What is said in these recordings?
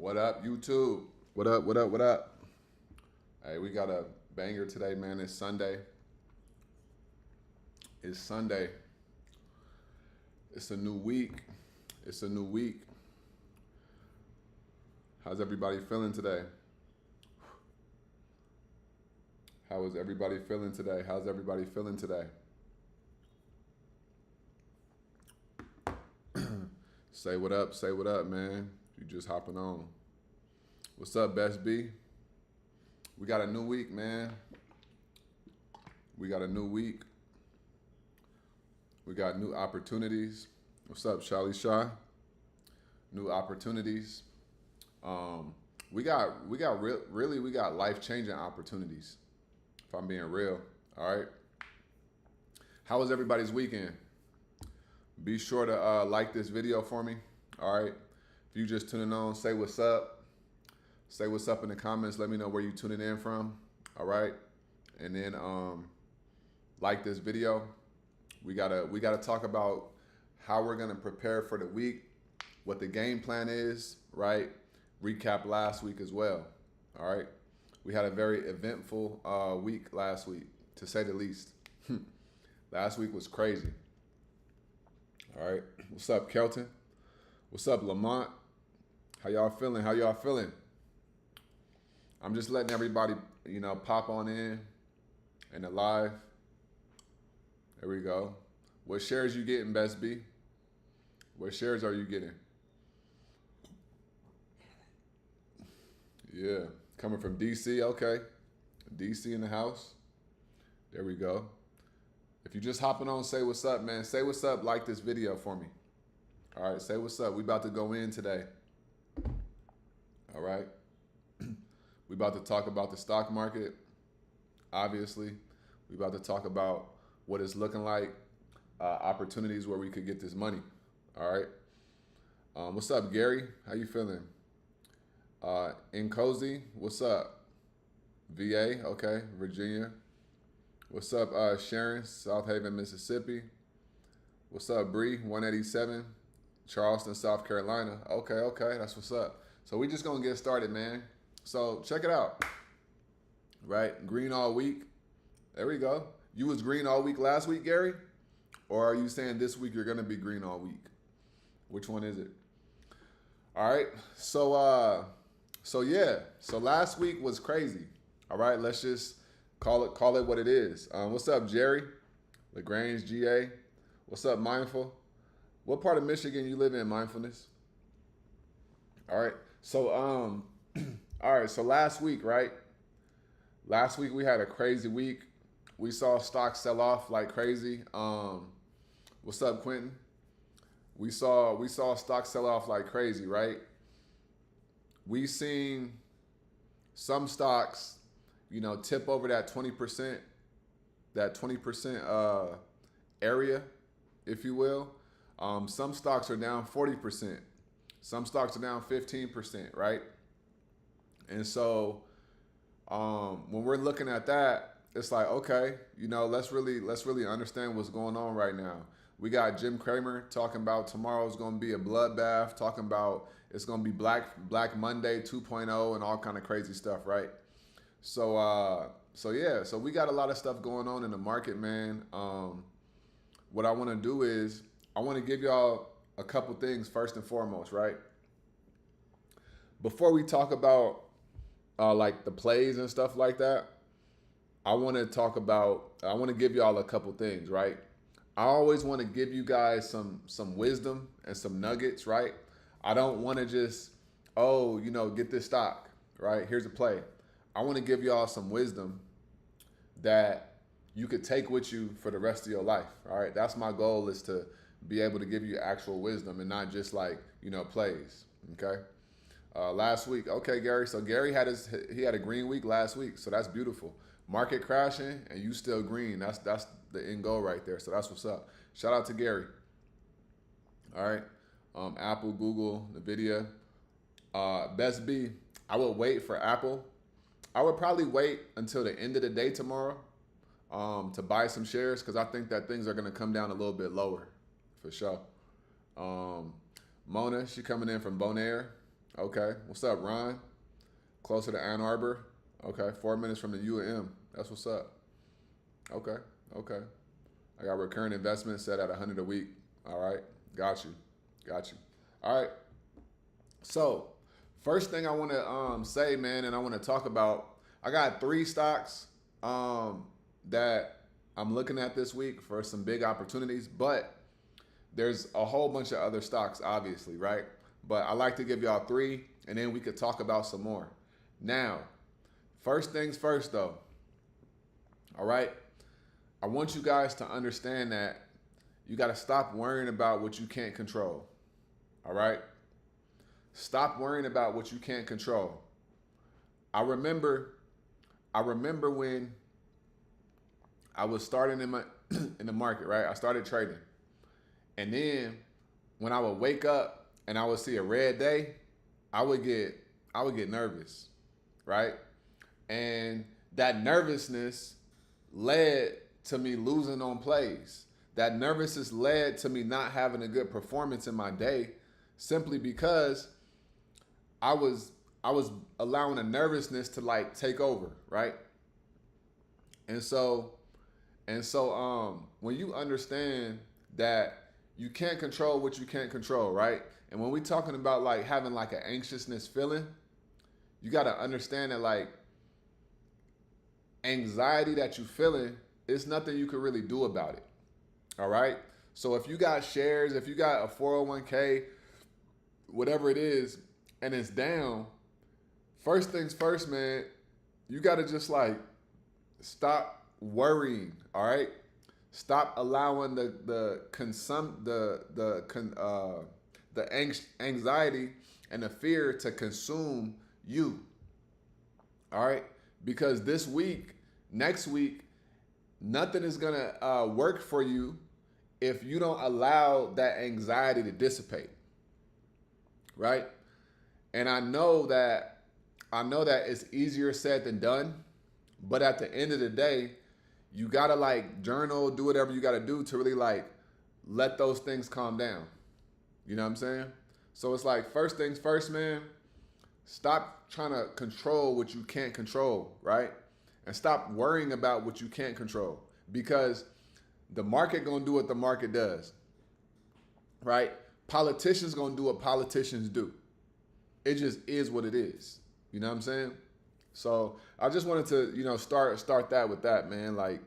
What up, YouTube? What up, what up, what up? Hey, we got a banger today, man. It's Sunday. It's Sunday. It's a new week. It's a new week. How's everybody feeling today? How is everybody feeling today? How's everybody feeling today? Say what up, man. You just hopping on. What's up, Best B? We got a new week, man. We got a new week. We got new opportunities. What's up, Charlie Shaw? New opportunities. We got life-changing opportunities. If I'm being real, all right. How was everybody's weekend? Be sure to like this video for me, all right. If you just tuning on, say what's up. Say what's up in the comments. Let me know where you tuning in from, all right. And then like this video. We gotta talk about how we're gonna prepare for the week, what the game plan is, right? Recap last week as well, all right? We had a very eventful week last week, to say the least. Last week was crazy, all right? What's up, Kelton? What's up, Lamont? How y'all feeling? How y'all feeling? I'm just letting everybody, pop on in the live. There we go. What shares you getting, Best B? What shares are you getting? Yeah, coming from DC, okay. DC in the house. There we go. If you just hopping on, say what's up, man. Say what's up, like this video for me. All right, say what's up. We about to go in today. All right. We about to talk about the stock market, obviously. We about to talk about what it's looking like, opportunities where we could get this money, all right? What's up, Gary? How you feeling? Cozy, what's up? VA, okay, Virginia. What's up, Sharon, South Haven, Mississippi. What's up, Bree, 187, Charleston, South Carolina. Okay, that's what's up. So we just gonna get started, man. So check it out, right? Green all week. There we go. You was green all week last week, Gary? Or are you saying this week you're gonna be green all week? Which one is it? All right, so yeah. So last week was crazy. All right, let's just call it what it is. What's up, Jerry? LaGrange, GA. What's up, Mindful? What part of Michigan you live in, Mindfulness? All right, so all right, so last week, right? Last week we had a crazy week. We saw stocks sell off like crazy. What's up, Quentin? We saw stocks sell off like crazy, right? We seen some stocks, tip over that 20%, area, if you will. Some stocks are down 40%. Some stocks are down 15%, right? And so when we're looking at that, it's like, okay, let's really understand what's going on right now. We got Jim Cramer talking about tomorrow's going to be a bloodbath, talking about it's going to be Black Monday 2.0 and all kind of crazy stuff, right? So yeah, so we got a lot of stuff going on in the market, man. What I want to do is I want to give y'all a couple things first and foremost, right? Before we talk about like the plays and stuff like that, I want to give y'all a couple things, right? I always want to give you guys some wisdom and some nuggets, right? I don't want to just, get this stock, right? Here's a play. I want to give y'all some wisdom that you could take with you for the rest of your life, all right? That's my goal, is to be able to give you actual wisdom and not just like, plays, okay? Last week, okay, Gary. So Gary had a green week last week, so that's beautiful. Market crashing and you still green. That's the end goal right there. So that's what's up. Shout out to Gary. All right. Apple, Google, Nvidia, Best B. I would wait for Apple. I would probably wait until the end of the day tomorrow to buy some shares, because I think that things are going to come down a little bit lower for sure. Mona, she coming in from Bonaire. Okay. What's up, Ron? Closer to Ann Arbor. Okay. 4 minutes from the UM. That's what's up. Okay. Okay. I got recurring investment set at 100 a week. All right. Got you. Got you. All right. So, first thing I want to say, man, and I want to talk about, I got 3 stocks that I'm looking at this week for some big opportunities, but there's a whole bunch of other stocks, obviously, right? But I like to give y'all 3, and then we could talk about some more. Now, first things first, though. All right. I want you guys to understand that you got to stop worrying about what you can't control. All right. Stop worrying about what you can't control. I remember when I was starting in the market, right? I started trading. And then when I would wake up and I would see a red day, I would get nervous, right? And that nervousness led to me losing on plays. That nervousness led to me not having a good performance in my day, simply because I was allowing a nervousness to like take over, right? And so when you understand that you can't control what you can't control, right? And when we're talking about like having like an anxiousness feeling, you got to understand that like anxiety that you're feeling, it's nothing you can really do about it. All right. So if you got shares, if you got a 401k, whatever it is, and it's down, first things first, man, you got to just like stop worrying. All right. Stop allowing the anxiety and the fear to consume you. All right. Because this week, next week, nothing is going to work for you if you don't allow that anxiety to dissipate. Right? And I know that it's easier said than done, but at the end of the day, you got to like journal, do whatever you got to do to really like let those things calm down. You know what I'm saying? So it's like, first things first, man, stop trying to control what you can't control, right? And stop worrying about what you can't control, because the market gonna do what the market does, right? Politicians gonna do what politicians do. It just is what it is. You know what I'm saying? So I just wanted to, start that with that, man. Like,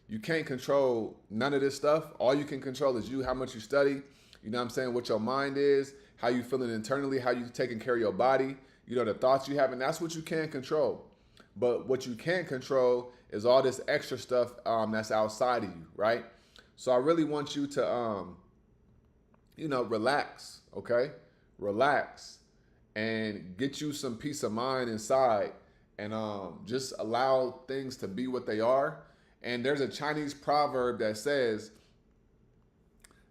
you can't control none of this stuff. All you can control is you, how much you study, you know what I'm saying, what your mind is, how you feeling internally, how you taking care of your body, the thoughts you have, and that's what you can control. But what you can't control is all this extra stuff that's outside of you, right? So I really want you to, relax, okay? Relax and get you some peace of mind inside, and just allow things to be what they are. And there's a Chinese proverb that says,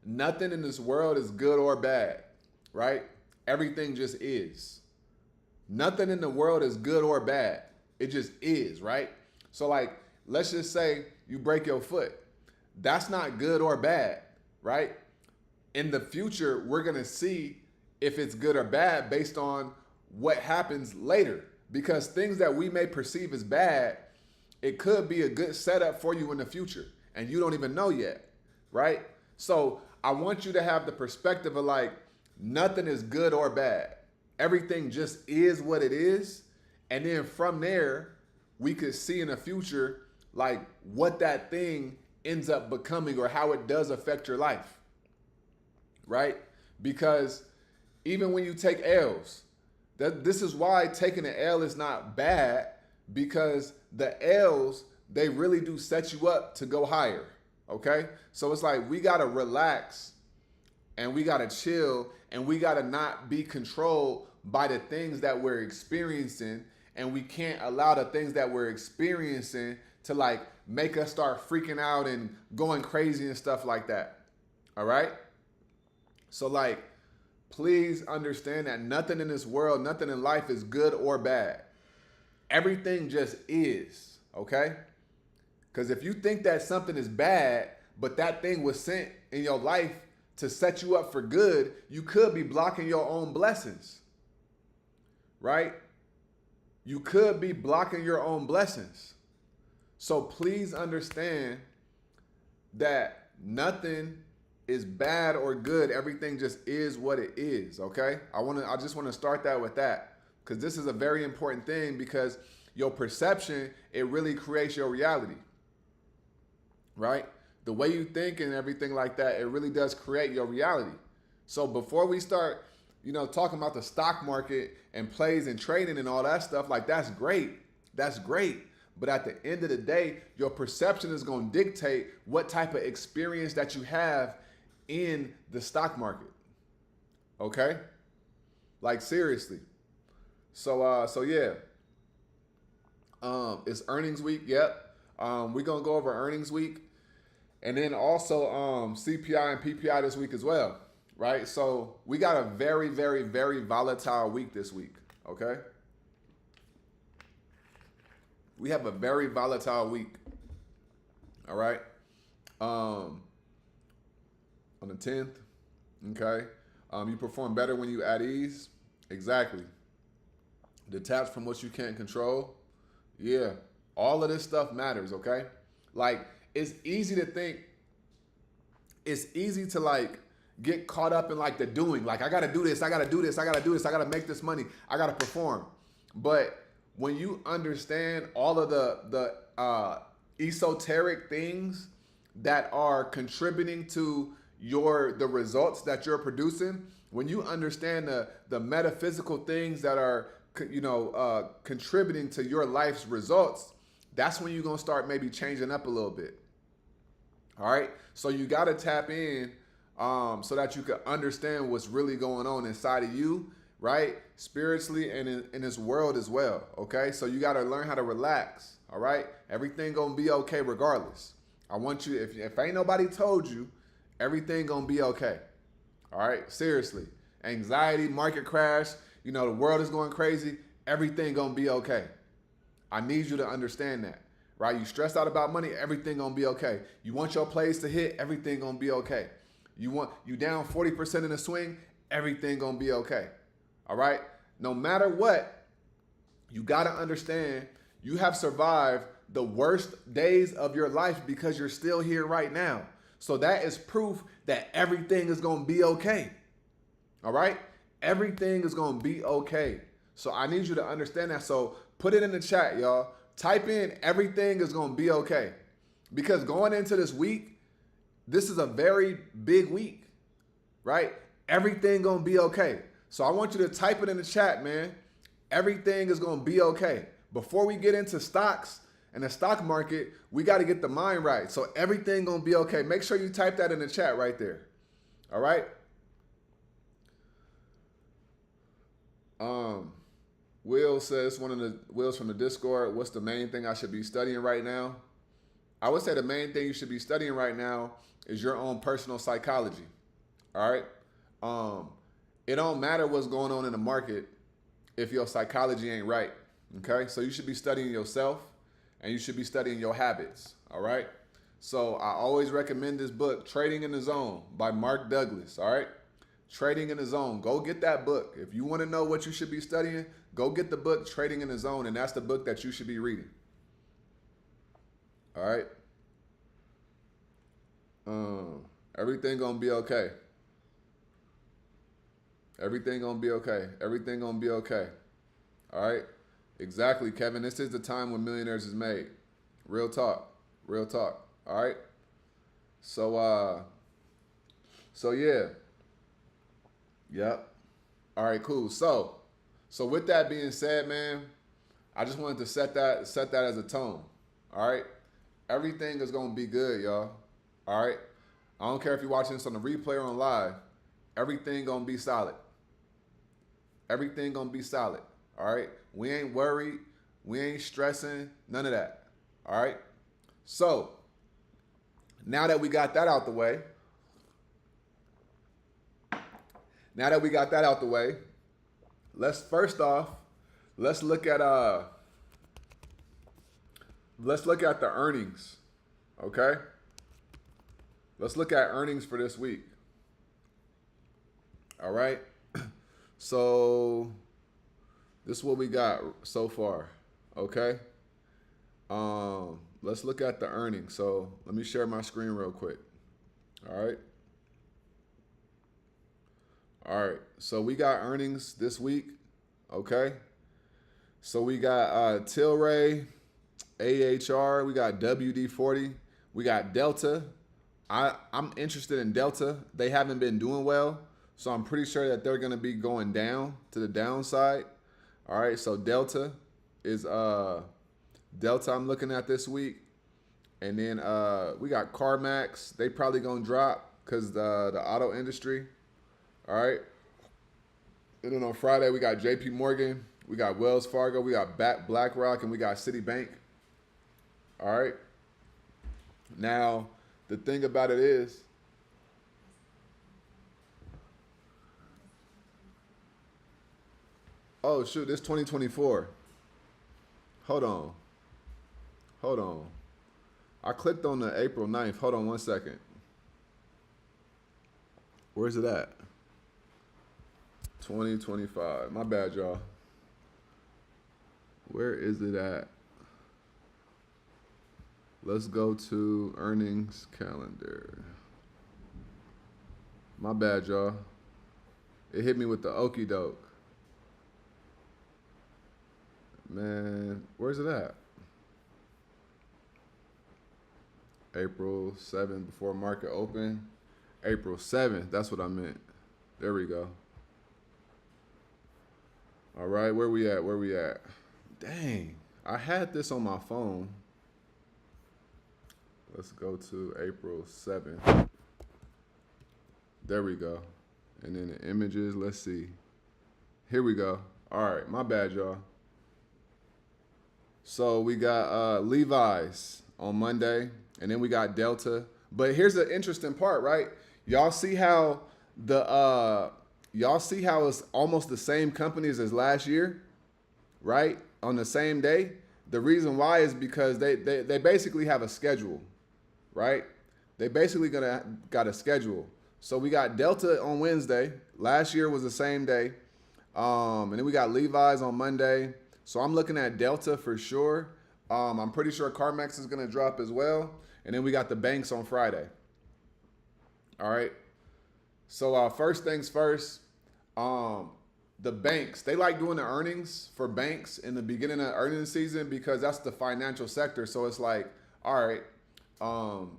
nothing in this world is good or bad, right? Everything just is. Nothing in the world is good or bad. It just is, right? So like, let's just say you break your foot. That's not good or bad, right? In the future, we're going to see if it's good or bad based on what happens later. Because things that we may perceive as bad, it could be a good setup for you in the future, and you don't even know yet, right? So I want you to have the perspective of like, nothing is good or bad. Everything just is what it is. And then from there, we could see in the future, like what that thing ends up becoming or how it does affect your life, right? Because even when you take L's, this is why taking an L is not bad, because the L's, they really do set you up to go higher, okay? So it's like, we gotta relax and we gotta chill and we gotta not be controlled by the things that we're experiencing, and we can't allow the things that we're experiencing to like make us start freaking out and going crazy and stuff like that. All right? So like, please understand that nothing in this world, nothing in life is good or bad. Everything just is, okay? Because if you think that something is bad, but that thing was sent in your life to set you up for good, you could be blocking your own blessings. right? You could be blocking your own blessings. So please understand that nothing is bad or good. Everything just is what it is, okay? I just want to start that with that, because this is a very important thing, because your perception, it really creates your reality, right? The way you think and everything like that, it really does create your reality. So before we start, talking about the stock market and plays and trading and all that stuff, like that's great. That's great. But at the end of the day, your perception is going to dictate what type of experience that you have in the stock market. Okay? Like seriously. So yeah. It's earnings week. Yep. We're gonna go over earnings week, and then also CPI and PPI this week as well, right? So we got a very, very, very volatile week this week. Okay. We have a very volatile week. All right. On the 10th. Okay. You perform better when you at ease. Exactly. Detach from what you can't control. Yeah. All of this stuff matters, okay? Like, it's easy to think, it's easy to like get caught up in like the doing. Like, I gotta do this, I gotta do this, I gotta do this, I gotta make this money, I gotta perform. But when you understand all of the esoteric things that are contributing to the results that you're producing, when you understand the metaphysical things that are contributing to your life's results, that's when you're gonna start maybe changing up a little bit. All right, so you got to tap in so that you can understand what's really going on inside of you, right? Spiritually and in this world as well. Okay, so you got to learn how to relax. All right, everything gonna be okay regardless. I want you, if ain't nobody told you, everything gonna be okay. All right, seriously. Anxiety, market crash, the world is going crazy. Everything gonna be okay. I need you to understand that, right? You stressed out about money, everything gonna be okay. You want your plays to hit, everything gonna be okay. You down 40% in a swing, everything gonna be okay. All right? No matter what, you gotta understand you have survived the worst days of your life because you're still here right now. So that is proof that everything is gonna be okay. All right? Everything is gonna be okay. So I need you to understand that. So put it in the chat, y'all. Type in everything is gonna be okay. Because going into this week, this is a very big week, right? Everything gonna be okay. So I want you to type it in the chat, man. Everything is gonna be okay. Before we get into stocks and the stock market, we gotta get the mind right. So everything gonna be okay. Make sure you type that in the chat right there. All right? Will says, one of the Will's from the Discord, what's the main thing I should be studying right now? I would say the main thing you should be studying right now is your own personal psychology. All right? It don't matter what's going on in the market if your psychology ain't right. Okay? So you should be studying yourself and you should be studying your habits. All right? So I always recommend this book, Trading in the Zone by Mark Douglas. All right? Trading in the Zone. Go get that book. If you want to know what you should be studying, go get the book Trading in the Zone, and that's the book that you should be reading. All right? Everything gonna be okay. Everything gonna be okay. Everything gonna be okay. All right? Exactly, Kevin. This is the time when millionaires is made. Real talk. Real talk. All right? So yeah. Yep. All right, cool. So with that being said, man, I just wanted to set that as a tone. All right? Everything is gonna be good, y'all. All right? I don't care if you're watching this on the replay or on live. Everything gonna be solid. Everything gonna be solid. All right? We ain't worried. We ain't stressing. None of that. All right? So now that we got that out the way, let's look at the earnings. Okay? Let's look at earnings for this week. All right? So This is what we got so far. Okay. Let's look at the earnings. So let me share my screen real quick. All right. All right. So we got earnings this week. Okay. So we got Tilray, AHR, we got WD-40, we got Delta. I'm interested in Delta. They haven't been doing well, so I'm pretty sure that they're going to be going down to the downside. All right, so Delta is Delta I'm looking at this week. And then we got CarMax. They probably going to drop because the auto industry. All right. And then on Friday, we got JP Morgan, we got Wells Fargo, we got BlackRock, and we got Citibank. All right. Now, the thing about it is, oh, shoot, this 2024. Hold on. Hold on. I clicked on the April 9th. Hold on one second. Where's it at? 2025. My bad, y'all. Where is it at? Let's go to earnings calendar. My bad, y'all. It hit me with the okie doke. Man, where's it at? April 7th before market open. April 7th, that's what I meant. There we go. All right, where we at? Where we at? Dang, I had this on my phone. Let's go to April 7th. There we go. And then the images, let's see. Here we go. All right, my bad, y'all. So we got Levi's on Monday, and then we got Delta. But here's the interesting part, right? Y'all see how it's almost the same companies as last year, right? On the same day. The reason why is because they basically have a schedule, right? They basically got a schedule. So we got Delta on Wednesday. Last year was the same day. And then we got Levi's on Monday. So I'm looking at Delta for sure. I'm pretty sure CarMax is going to drop as well. And then we got the banks on Friday. All right. So first things first, the banks, they like doing the earnings for banks in the beginning of earnings season because that's the financial sector. So it's like, all right,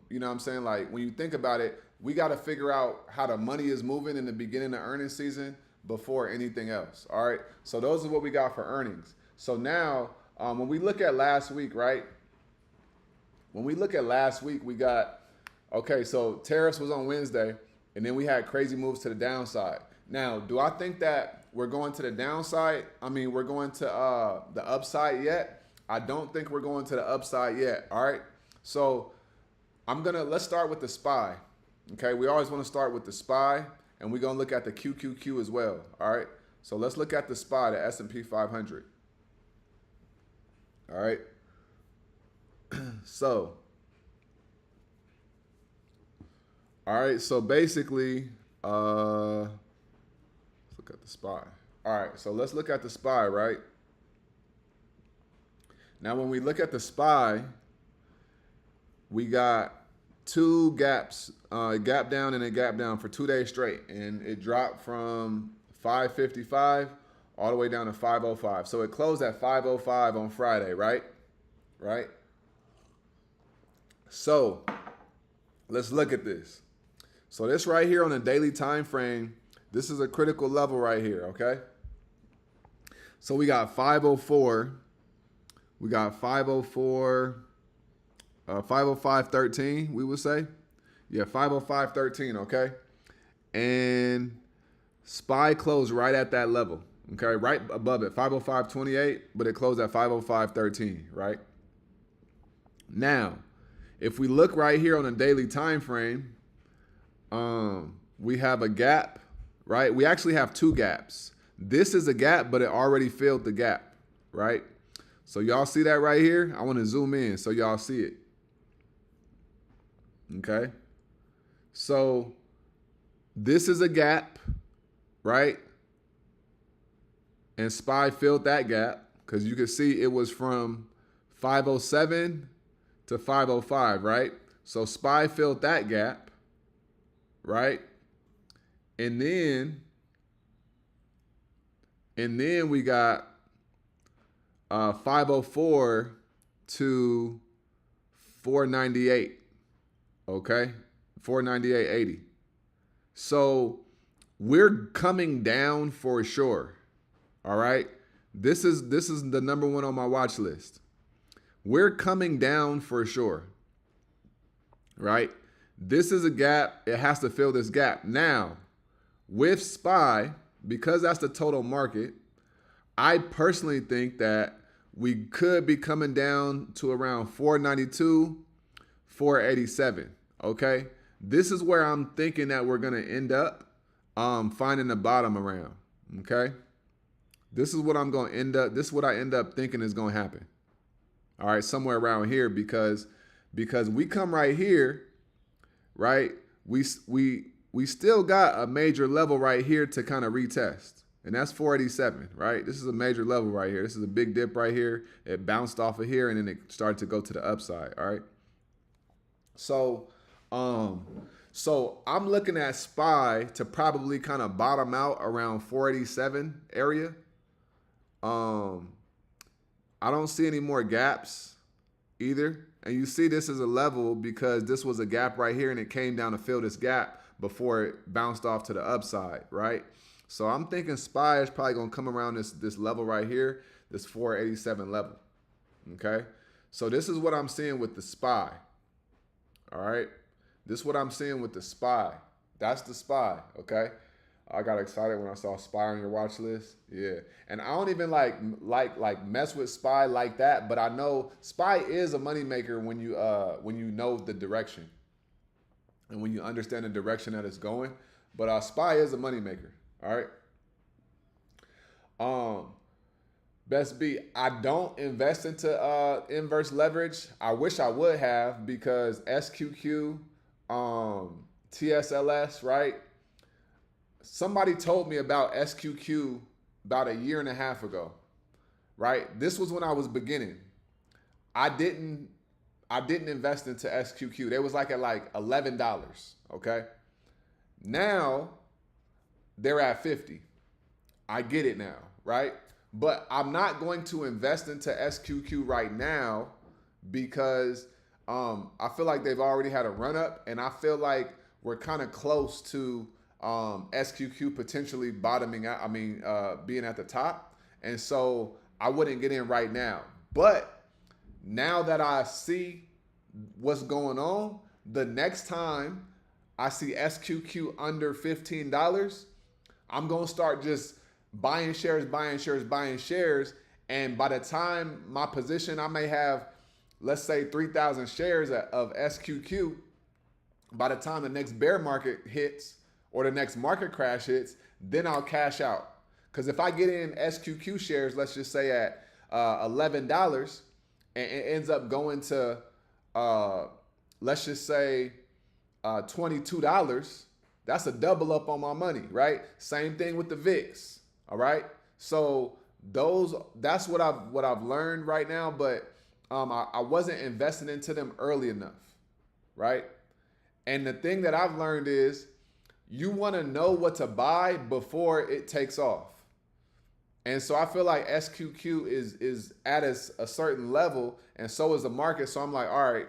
you know what I'm saying? Like when you think about it, we got to figure out how the money is moving in the beginning of earnings season before anything else. All right. So those are what we got for earnings. So now when we look at last week, right? When we look at last week, we got, okay, so tariffs was on Wednesday, and then we had crazy moves to the downside. Now, do I think that we're going to the downside? I mean, we're going to the upside yet? I don't think we're going to the upside yet, all right? So let's start with the SPY, okay? We always want to start with the SPY, and we're going to look at the QQQ as well, all right? So let's look at the SPY, the S&P 500, all right? So, all right, so basically, let's look at the SPY. All right, so let's look at the SPY, right? Now, when we look at the SPY, we got two gaps, gap down and a gap down for 2 days straight, and it dropped from 555 all the way down to 505. So it closed at 505 on Friday, right? Right? So let's look at this. So this right here on the daily time frame, this is a critical level right here, okay? So we got 504. We got 504, 505.13, we would say. Yeah, 505.13, okay? And SPY closed right at that level, okay? Right above it, 505.28, but it closed at 505.13, right? Now, if we look right here on the daily time frame, we have a gap, right? We actually have two gaps. This is a gap, but it already filled the gap, right? So y'all see that right here? I want to zoom in so y'all see it. Okay? So this is a gap, right? and SPY filled that gap because you can see it was from 507 to 505, right? So SPY filled that gap, right? And then we got 504 to 498. Okay, 498.80. So we're coming down for sure. All right. This is the number one on my watch list. We're coming down for sure. Right? This is a gap. It has to fill this gap. Now, with SPY, because that's the total market, I personally think that we could be coming down to around 492, 487. Okay? This is where I'm thinking that we're going to end up finding the bottom around. Okay? This is what I'm going to end up. This is what I end up thinking is going to happen. All right, somewhere around here because we come right here, right? We still got a major level right here to kind of retest, and that's 487, right? This is a major level right here. This is a big dip right here. It bounced off of here, and then it started to go to the upside. All right. So I'm looking at SPY to probably kind of bottom out around 487 area. I don't see any more gaps either. And you see this as a level because this was a gap right here and it came down to fill this gap before it bounced off to the upside, right? So I'm thinking SPY is probably going to come around this level right here, this 487 level, okay? So this is what I'm seeing with the SPY, all right? This is what I'm seeing with the SPY. That's the SPY, okay? I got excited when I saw SPY on your watch list. Yeah. And I don't even like mess with SPY like that, but I know SPY is a moneymaker when you know the direction and when you understand the direction that it's going. But SPY is a moneymaker. All right. Best B, I don't invest into inverse leverage. I wish I would have because SQQ, TSLS, right? Somebody told me about SQQ about a year and a half ago, right? This was when I was beginning. I didn't invest into SQQ. They was like at like $11, okay? Now they're at 50. I get it now, right? But I'm not going to invest into SQQ right now because I feel like they've already had a run up, and I feel like we're kind of close to SQQ potentially bottoming out, being at the top. And so I wouldn't get in right now. But now that I see what's going on, the next time I see SQQ under $15, I'm going to start just buying shares. And by the time my position, I may have, let's say 3,000 shares of SQQ. By the time the next bear market hits, or the next market crash hits, then I'll cash out. Because if I get in SQQ shares, let's just say at $11, and it ends up going to, let's just say $22, that's a double up on my money, right? Same thing with the VIX, all right? So that's what I've learned right now, but I wasn't investing into them early enough, right? And the thing that I've learned is, you want to know what to buy before it takes off. And so I feel like SQQ is at a certain level, and so is the market. So I'm like, all right,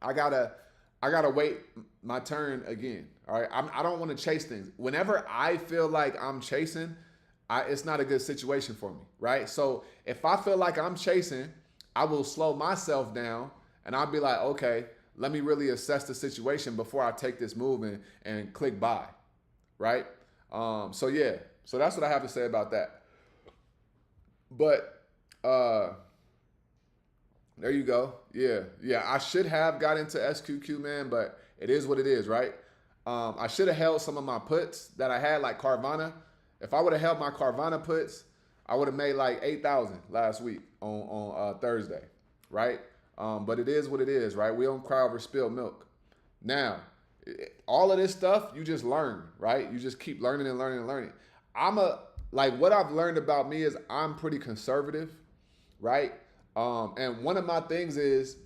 I gotta wait my turn again. All right. I don't want to chase things. Whenever I feel like I'm chasing, it's not a good situation for me. Right. So if I feel like I'm chasing, I will slow myself down and I'll be like, okay, let me really assess the situation before I take this move and click buy, right? So that's what I have to say about that. But there you go. Yeah, I should have got into SQQ, man, but it is what it is, right? I should have held some of my puts that I had, like Carvana. If I would have held my Carvana puts, I would have made like 8,000 last week on Thursday, right? But it is what it is, right? We don't cry over spilled milk. Now, all of this stuff, you just learn, right? You just keep learning and learning and learning. like what I've learned about me is I'm pretty conservative, right? And one of my things is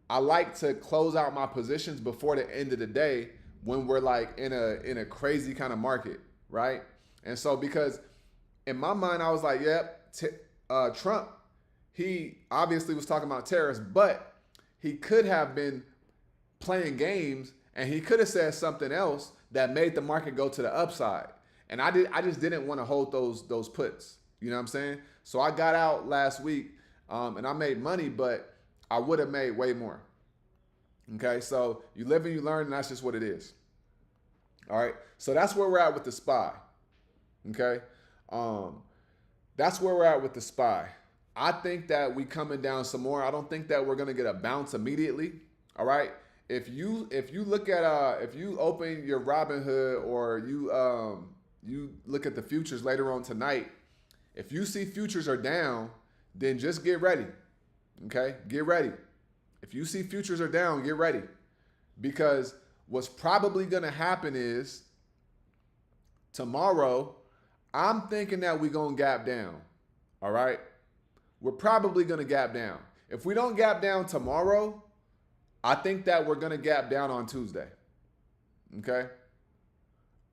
I like to close out my positions before the end of the day when we're like in a crazy kind of market, right? And so because in my mind I was like, yep, Trump, he obviously was talking about tariffs, but he could have been playing games and he could have said something else that made the market go to the upside. And I just didn't want to hold those puts. You know what I'm saying? So I got out last week and I made money, but I would have made way more. Okay, so you live and you learn, and that's just what it is. All right, so that's where we're at with the SPY. Okay, that's where we're at with the SPY. I think that we coming down some more. I don't think that we're gonna get a bounce immediately. All right, if you look at if you open your Robinhood or you look at the futures later on tonight, if you see futures are down, then just get ready. Okay, get ready. If you see futures are down, get ready. Because what's probably going to happen is tomorrow, I'm thinking that we're going to gap down. All right? We're probably going to gap down. If we don't gap down tomorrow, I think that we're going to gap down on Tuesday. Okay?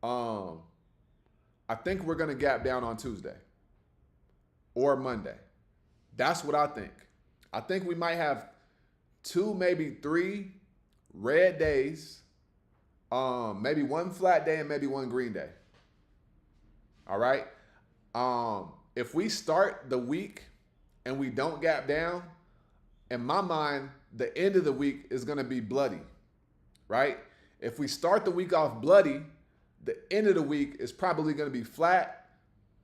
I think we're going to gap down on Tuesday or Monday. That's what I think. I think we might have 2, maybe 3 red days, maybe 1 flat day and maybe 1 green day. All right. If we start the week and we don't gap down, in my mind, the end of the week is going to be bloody, right? If we start the week off bloody, the end of the week is probably going to be flat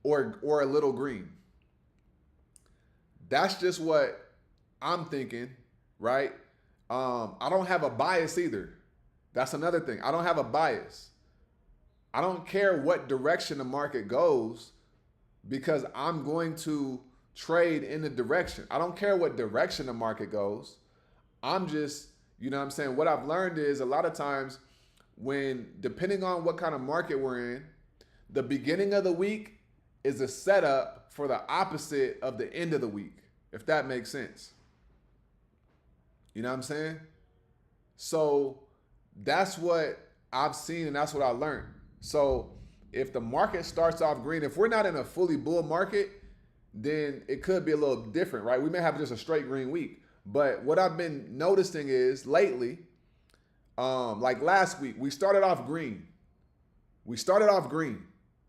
or a little green. That's just what I'm thinking, right? I don't have a bias either. That's another thing. I don't have a bias. I don't care what direction the market goes because I'm going to trade in the direction. I don't care what direction the market goes. I'm just, you know what I'm saying? What I've learned is a lot of times when, depending on what kind of market we're in, the beginning of the week is a setup for the opposite of the end of the week, if that makes sense. You know what I'm saying? So that's what I've seen and that's what I learned. So if the market starts off green, if we're not in a fully bull market, then it could be a little different, right? We may have just a straight green week. But what I've been noticing is lately, like last week, we started off green. We started off green,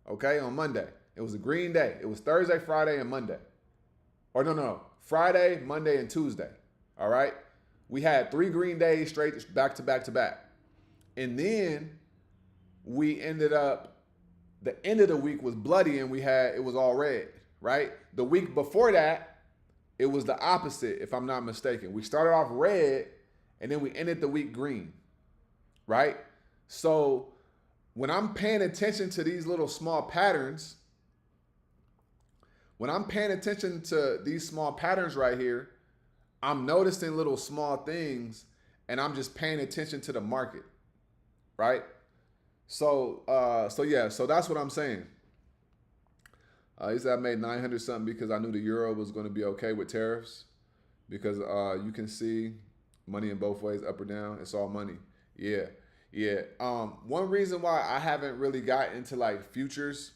okay, on Monday. It was a green day. It was Thursday, Friday, and Monday. Or no. Friday, Monday, and Tuesday, all right? We had 3 green days straight back to back to back. And then we ended up, the end of the week was bloody and it was all red, right? The week before that, it was the opposite, if I'm not mistaken. We started off red and then we ended the week green, right? So when I'm paying attention to these little small patterns, right here, I'm noticing little small things and I'm just paying attention to the market, right? So that's what I'm saying. He said I made 900 something because I knew the euro was going to be okay with tariffs because you can see money in both ways, up or down. It's all money. Yeah. One reason why I haven't really got into like futures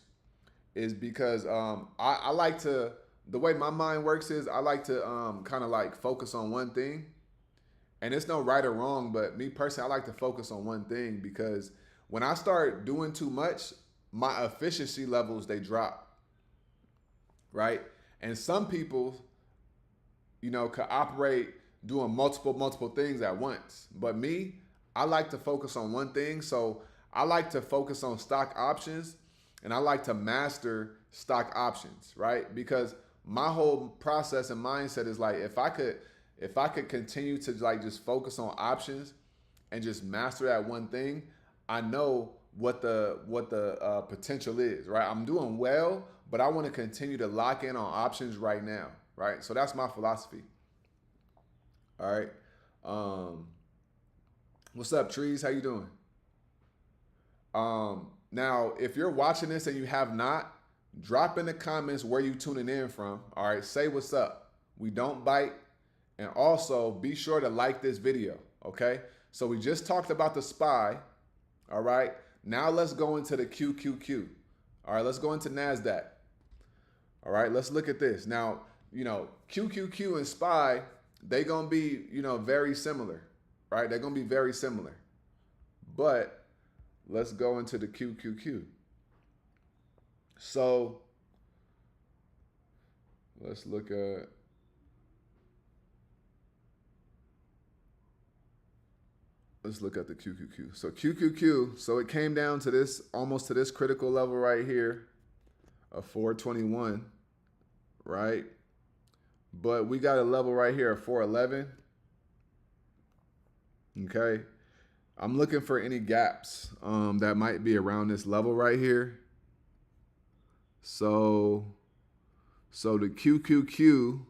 is because I like to, the way my mind works is I like to kind of like focus on one thing. And it's no right or wrong, but me personally, I like to focus on one thing because when I start doing too much, my efficiency levels, they drop, right? And some people, you know, could operate doing multiple things at once. But me, I like to focus on one thing. So I like to focus on stock options and I like to master stock options, right? Because my whole process and mindset is like, if I could continue to like just focus on options and just master that one thing, I know what the potential is, right? I'm doing well, but I want to continue to lock in on options right now, right? So that's my philosophy. All right. What's up, Trees? How you doing? Now, if you're watching this and you have not Drop in the comments where you tuning in from. All right, say what's up. We don't bite. And also be sure to like this video, okay? So we just talked about the SPY, all right? Now let's go into the QQQ. All right, let's go into NASDAQ. All right, let's look at this. Now, QQQ and SPY, they gonna be, very similar, right? They're gonna be very similar. But let's go into the QQQ. So let's look at the QQQ. So QQQ, so it came down to this, almost to this critical level right here of 421, right? But we got a level right here of 411. Okay. I'm looking for any gaps that might be around this level right here. So the QQQ,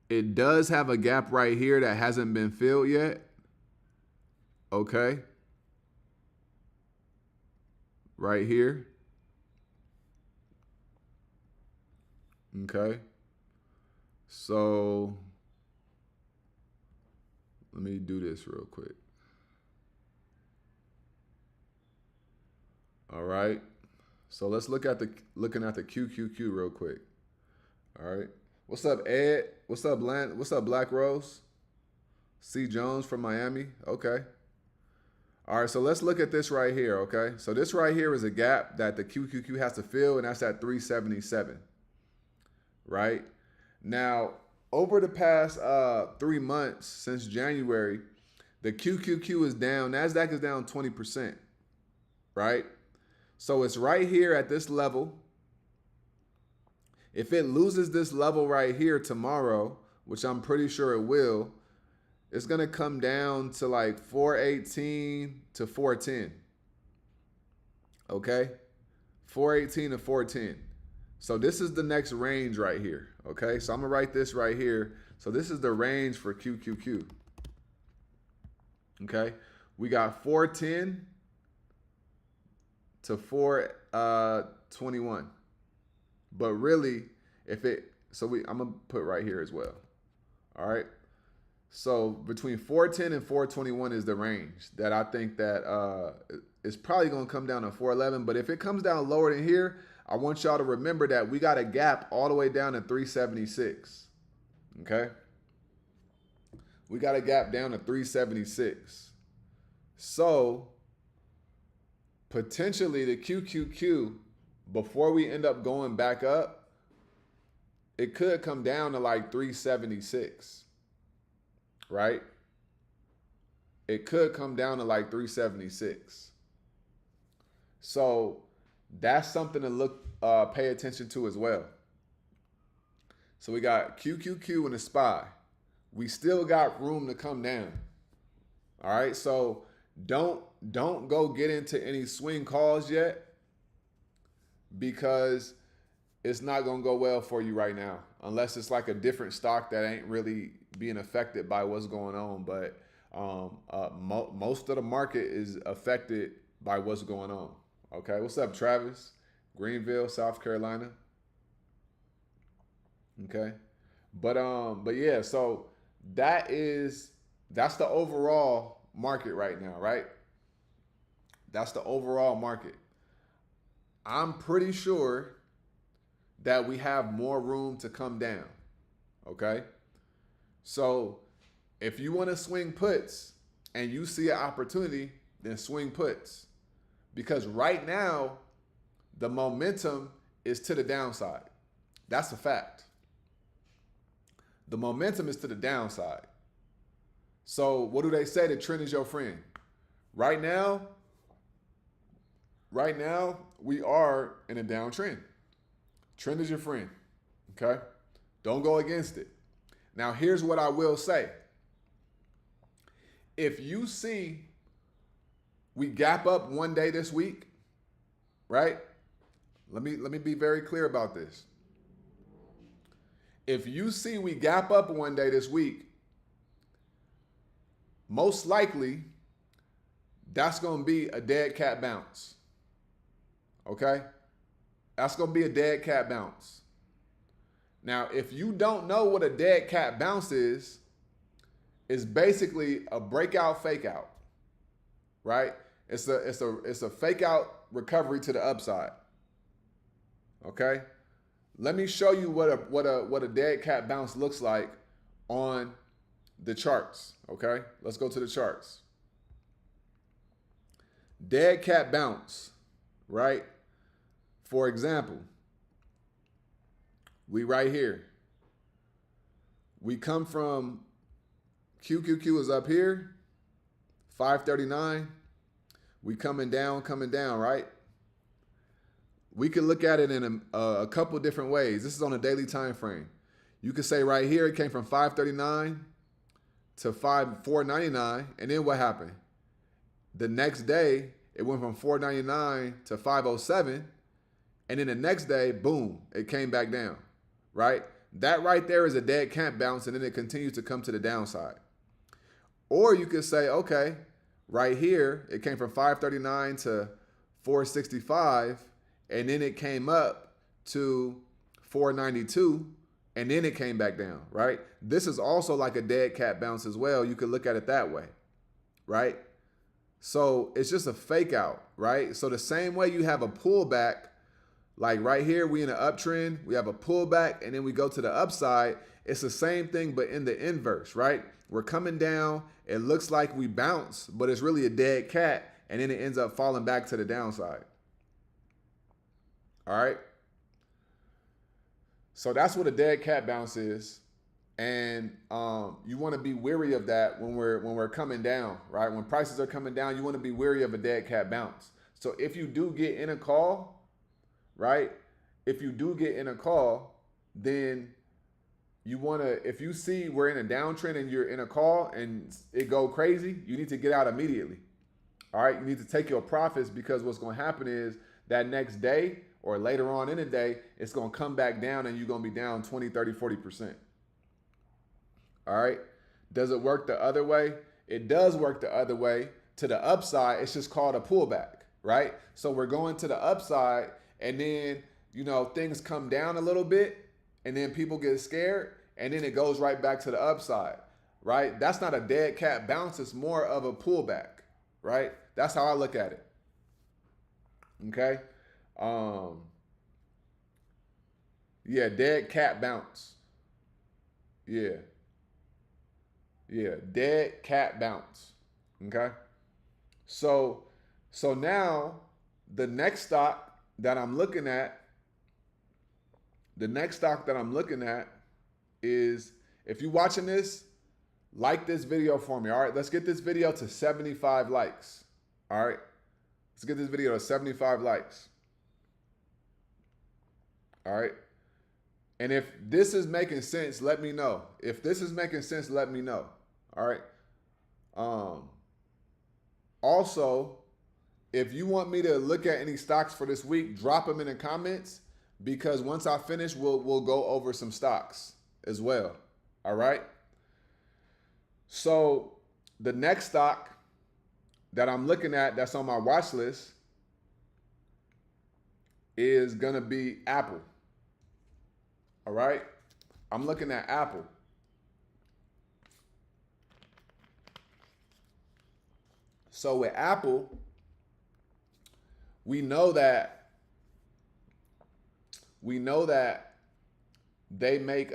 it does have a gap right here that hasn't been filled yet. Okay. Right here. Okay. So let me do this real quick. All right. So let's looking at the QQQ real quick. All right. What's up, Ed? What's up, Bland? What's up, Black Rose? C. Jones from Miami. Okay. All right, so let's look at this right here, okay? So this right here is a gap that the QQQ has to fill, and that's at 377, right? Now, over the past 3 months since January, the QQQ is down. NASDAQ is down 20%, right? So it's right here at this level. If it loses this level right here tomorrow, which I'm pretty sure it will, it's going to come down to like 418 to 410. Okay? 418 to 410. So this is the next range right here. Okay? So I'm going to write this right here. So this is the range for QQQ. Okay? We got 410 to 421. But really, I'm going to put right here as well. All right? So between 410 and 421 is the range that I think that is probably going to come down to 411. But if it comes down lower than here, I want y'all to remember that we got a gap all the way down to 376. Okay? We got a gap down to 376. So potentially the QQQ, before we end up going back up, it could come down to like 376. Right? It could come down to like 376. So that's something to pay attention to as well. So we got QQQ and the SPY. We still got room to come down. All right. So don't go get into any swing calls yet, because it's not going to go well for you right now, unless it's like a different stock that ain't really being affected by what's going on. But most of the market is affected by what's going on. Okay, what's up, Travis? Greenville, South Carolina. Okay, but yeah, so that's the overall market right now, right? That's the overall market. I'm pretty sure that we have more room to come down. Okay? So if you want to swing puts and you see an opportunity, then swing puts. Because right now, the momentum is to the downside. That's a fact. The momentum is to the downside. So what do they say? The trend is your friend. Right now, we are in a downtrend. Trend is your friend, okay? Don't go against it. Now, here's what I will say. If you see we gap up one day this week, right? Let me be very clear about this. If you see we gap up one day this week, most likely that's going to be a dead cat bounce, okay? That's going to be a dead cat bounce. Now, if you don't know what a dead cat bounce is basically a breakout fake out, right? It's a fake out recovery to the upside. Okay? Let me show you what a dead cat bounce looks like on the charts, okay? Let's go to the charts. Dead cat bounce, right? For example, we right here. We come from QQQ is up here, 539. We coming down, right? We can look at it in a couple different ways. This is on a daily time frame. You could say right here it came from 539 to 499, and then what happened? The next day it went from 499 to 507, and then the next day, boom, it came back down, right? That right there is a dead cat bounce, and then it continues to come to the downside. Or you could say, okay, right here it came from 539 to 465. And then it came up to 492, and then it came back down, right? This is also like a dead cat bounce as well. You could look at it that way, right? So it's just a fake out, right? So the same way you have a pullback, like right here, we in an uptrend, we have a pullback, and then we go to the upside. It's the same thing, but in the inverse, right? We're coming down. It looks like we bounce, but it's really a dead cat, and then it ends up falling back to the downside. All right. So that's what a dead cat bounce is. And you want to be wary of that when we're coming down, right? When prices are coming down, you want to be wary of a dead cat bounce. So if you do get in a call, right? If you do get in a call, then you want to, if you see we're in a downtrend and you're in a call and it go crazy, you need to get out immediately. All right. You need to take your profits, because what's going to happen is that next day or later on in the day, it's going to come back down and you're going to be down 20, 30, 40%. All right. Does it work the other way? It does work the other way. To the upside, it's just called a pullback, right? So we're going to the upside, and then, things come down a little bit, and then people get scared, and then it goes right back to the upside, right? That's not a dead cat bounce. It's more of a pullback, right? That's how I look at it. Okay. Yeah, dead cat bounce. Yeah, dead cat bounce. Okay. So now the next stock that I'm looking at, is, if you're watching this, like this video for me. All right, let's get this video to 75 likes. All right, let's get this video to 75 likes. All right. And if this is making sense, let me know. If this is making sense, let me know. All right. Also, if you want me to look at any stocks for this week, drop them in the comments, because once I finish, we'll go over some stocks as well. All right. So the next stock that I'm looking at that's on my watch list is going to be Apple. All right. I'm looking at Apple. So with Apple, we know that they make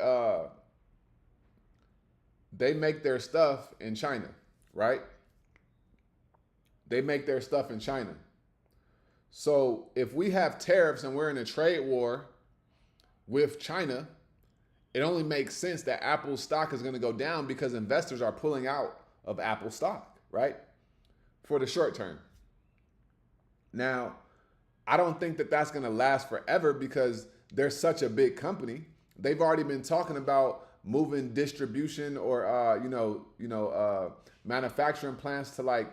their stuff in China, right? They make their stuff in China. So if we have tariffs and we're in a trade war with China, it only makes sense that Apple's stock is going to go down, because investors are pulling out of Apple stock, right? For the short term. Now, I don't think that that's going to last forever, because they're such a big company. They've already been talking about moving distribution or manufacturing plants to like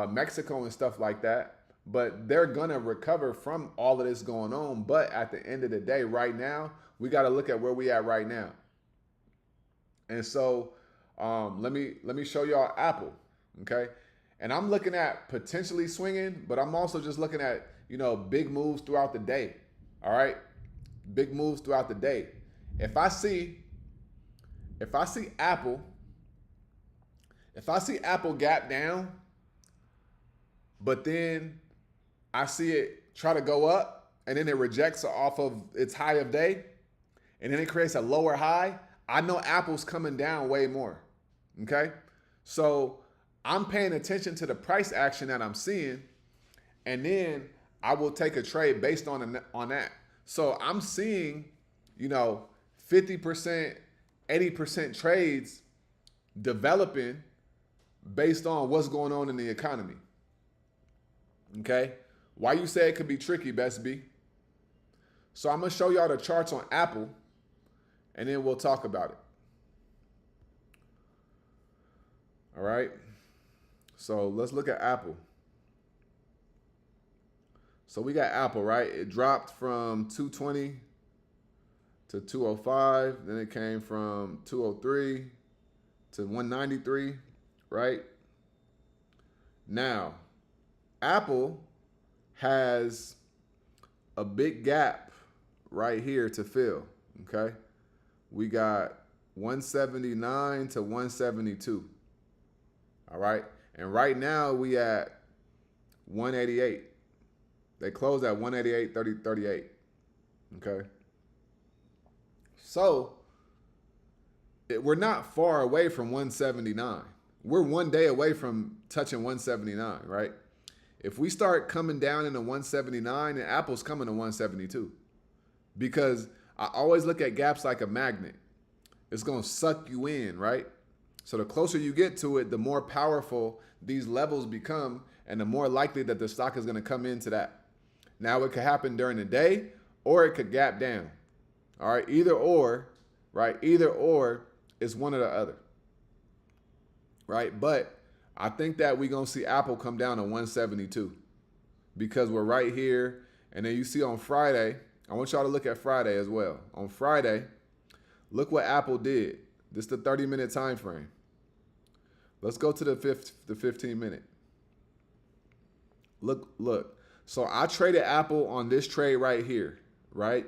Mexico and stuff like that. But they're going to recover from all of this going on. But at the end of the day, right now, we got to look at where we at right now. And so let me show y'all Apple, okay? And I'm looking at potentially swinging, but I'm also just looking at, big moves throughout the day, All right, big moves throughout the day. If I see if I see Apple, if I see Apple gap down, but then I see it try to go up and then it rejects off of its high of day and then it creates a lower high, I know Apple's coming down way more. Okay? So I'm paying attention to the price action that I'm seeing, and then I will take a trade based on that. So I'm seeing, 50%, 80% trades developing based on what's going on in the economy. Okay? Why you say it could be tricky, Best B? So I'm going to show y'all the charts on Apple, and then we'll talk about it. All right? So let's look at Apple. So we got Apple, right? It dropped from 220 to 205. Then it came from 203 to 193, right? Now, Apple has a big gap right here to fill, okay? We got 179 to 172, all right? And right now we at 188. They closed at 188.38, okay? So we're not far away from 179. We're one day away from touching 179, right? If we start coming down into 179, then Apple's coming to 172. Because I always look at gaps like a magnet. It's going to suck you in, right? So the closer you get to it, the more powerful these levels become and the more likely that the stock is going to come into that. Now, it could happen during the day or it could gap down. All right, either or, right? Either or is one or the other, right? But I think that we're going to see Apple come down to 172 because we're right here. And then you see on Friday, I want y'all to look at Friday as well. On Friday, look what Apple did. This is the 30-minute time frame. Let's go to the 15-minute. Look. So I traded Apple on this trade right here, right?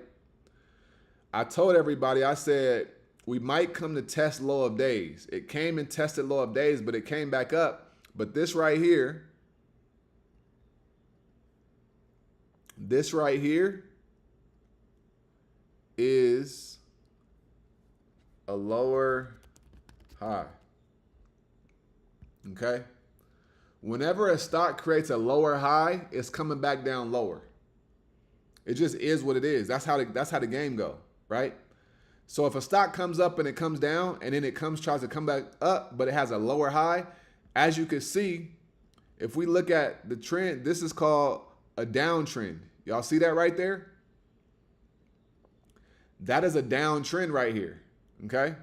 I told everybody, I said, we might come to test low of days. It came and tested low of days, but it came back up. But this right here is a lower high. Okay? Whenever a stock creates a lower high, it's coming back down lower. It just is what it is. That's how the game go, right? So if a stock comes up and it comes down and then it tries to come back up, but it has a lower high, as you can see, if we look at the trend, this is called a downtrend. Y'all see that right there? That is a downtrend right here, okay?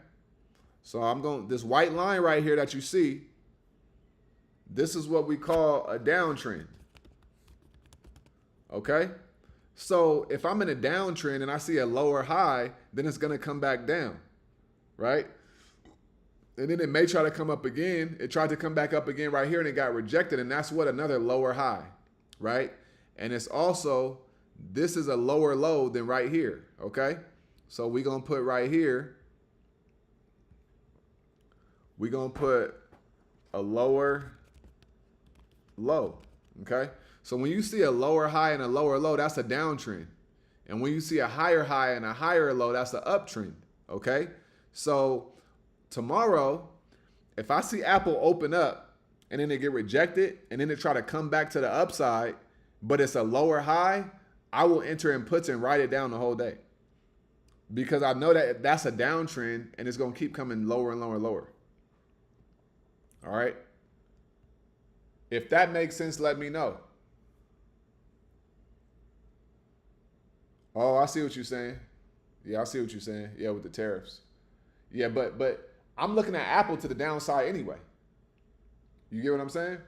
So this white line right here that you see, this is what we call a downtrend, okay? So if I'm in a downtrend and I see a lower high, then it's going to come back down, right? And then it may try to come up again. It tried to come back up again right here and it got rejected. And that's what another lower high, right? And it's also, this is a lower low than right here, okay? So we're going to put right here, we're going to put a lower low, okay? So when you see a lower high and a lower low, that's a downtrend. And when you see a higher high and a higher low, that's an uptrend, okay? So tomorrow, if I see Apple open up and then it get rejected and then it try to come back to the upside, but it's a lower high, I will enter in puts and write it down the whole day. Because I know that that's a downtrend and it's going to keep coming lower and lower and lower. All right? If that makes sense, let me know. Oh, I see what you're saying. Yeah, I see what you're saying. Yeah, with the tariffs. Yeah, but I'm looking at Apple to the downside anyway. You get what I'm saying?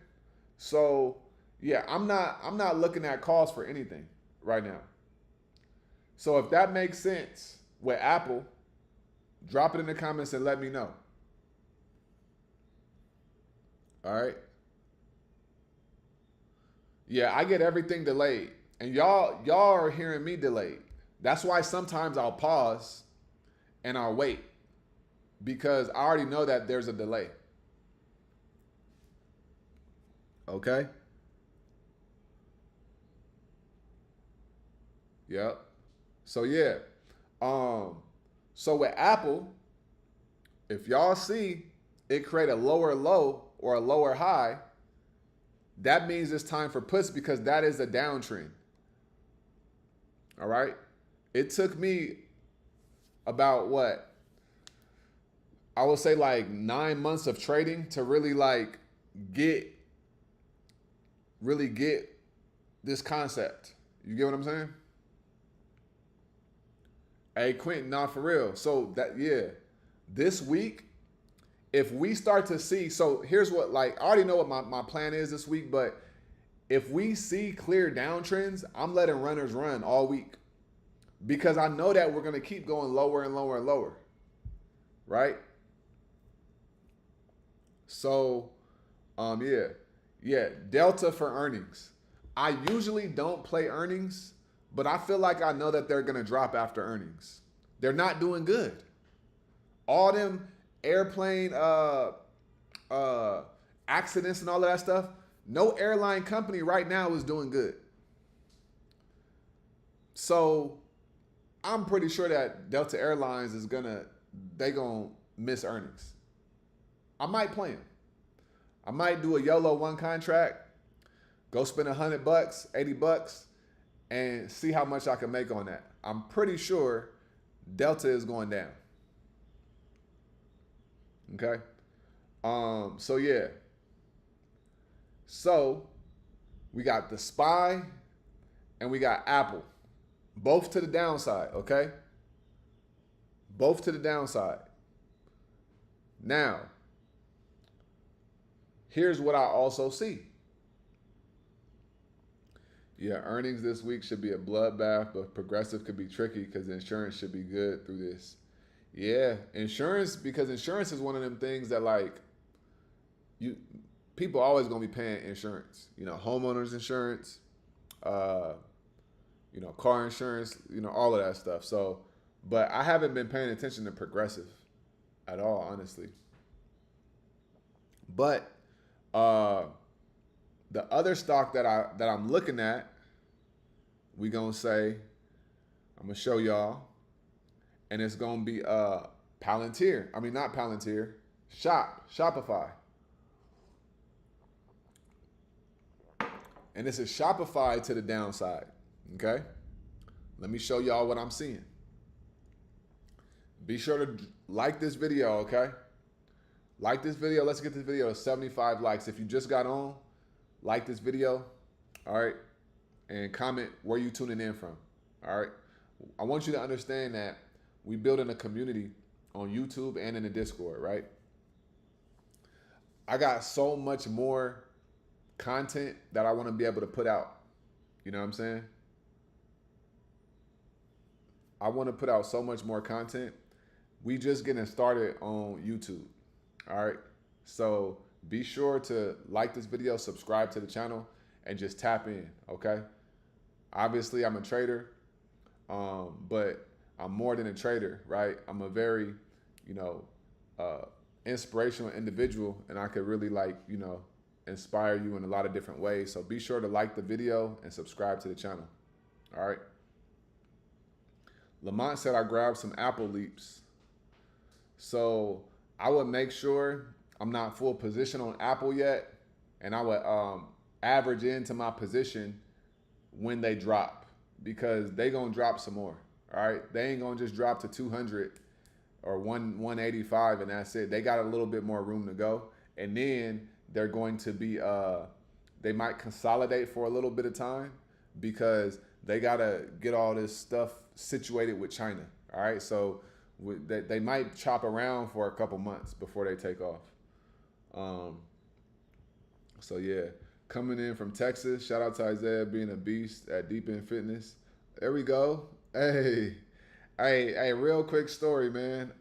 So, yeah, I'm not looking at calls for anything right now. So if that makes sense with Apple, drop it in the comments and let me know. All right? Yeah, I get everything delayed. And y'all are hearing me delayed. That's why sometimes I'll pause and I'll wait because I already know that there's a delay. Okay? Yep. So yeah. Um so with Apple, if y'all see it create a lower low or a lower high, that means it's time for puts because that is a downtrend. All right? It took me about what? I would say like 9 months of trading to really like get really get this concept. You get what I'm saying? Hey Quentin, not for real. So that yeah, this week, if we start to see, so here's what like I already know what my plan is this week, but if we see clear downtrends, I'm letting runners run all week. Because I know that we're gonna keep going lower and lower and lower. Right? So yeah. Yeah, Delta for earnings. I usually don't play earnings, but I feel like I know that they're gonna drop after earnings. They're not doing good. All them airplane accidents and all of that stuff. No airline company right now is doing good. So I'm pretty sure that Delta Airlines is gonna miss earnings. I might play them. I might do a YOLO one contract, go spend $100, $80, and see how much I can make on that. I'm pretty sure Delta is going down. Okay. So yeah. So we got the SPY and we got Apple. Both to the downside, okay? Both to the downside. Now, here's what I also see. Yeah, earnings this week should be a bloodbath, but Progressive could be tricky because insurance should be good through this. Yeah, insurance, because insurance is one of them things that like you people always gonna be paying insurance. You know, homeowners insurance, uh, car insurance, all of that stuff. So, but I haven't been paying attention to Progressive at all, honestly. But the other stock that I'm looking at, we gonna say, I'm gonna show y'all, and it's gonna be Palantir. I mean, not Palantir, Shopify. And this is Shopify to the downside. Okay? Let me show y'all what I'm seeing. Be sure to like this video, okay? Like this video. Let's get this video to 75 likes. If you just got on, like this video, all right? And comment where you tuning in from, all right? I want you to understand that we building a community on YouTube and in the Discord, right? I got so much more content that I want to be able to put out. You know what I'm saying? I want to put out so much more content. We just getting started on YouTube. All right. So be sure to like this video, subscribe to the channel, and just tap in. Okay. Obviously, I'm a trader, but I'm more than a trader, right? I'm a very, inspirational individual, and I could really inspire you in a lot of different ways. So be sure to like the video and subscribe to the channel. All right. Lamont said I grabbed some Apple leaps. So I would make sure I'm not full position on Apple yet, and I would average into my position when they drop, because they gonna drop some more. All right, they ain't gonna just drop to 200 or 185 and that's it. They got a little bit more room to go, and then they're going to be they might consolidate for a little bit of time because they gotta get all this stuff situated with China. All right, so they might chop around for a couple months before they take off. So yeah, coming in from Texas. Shout out to Isaiah being a beast at Deep End Fitness. There we go. Hey, real quick story, man.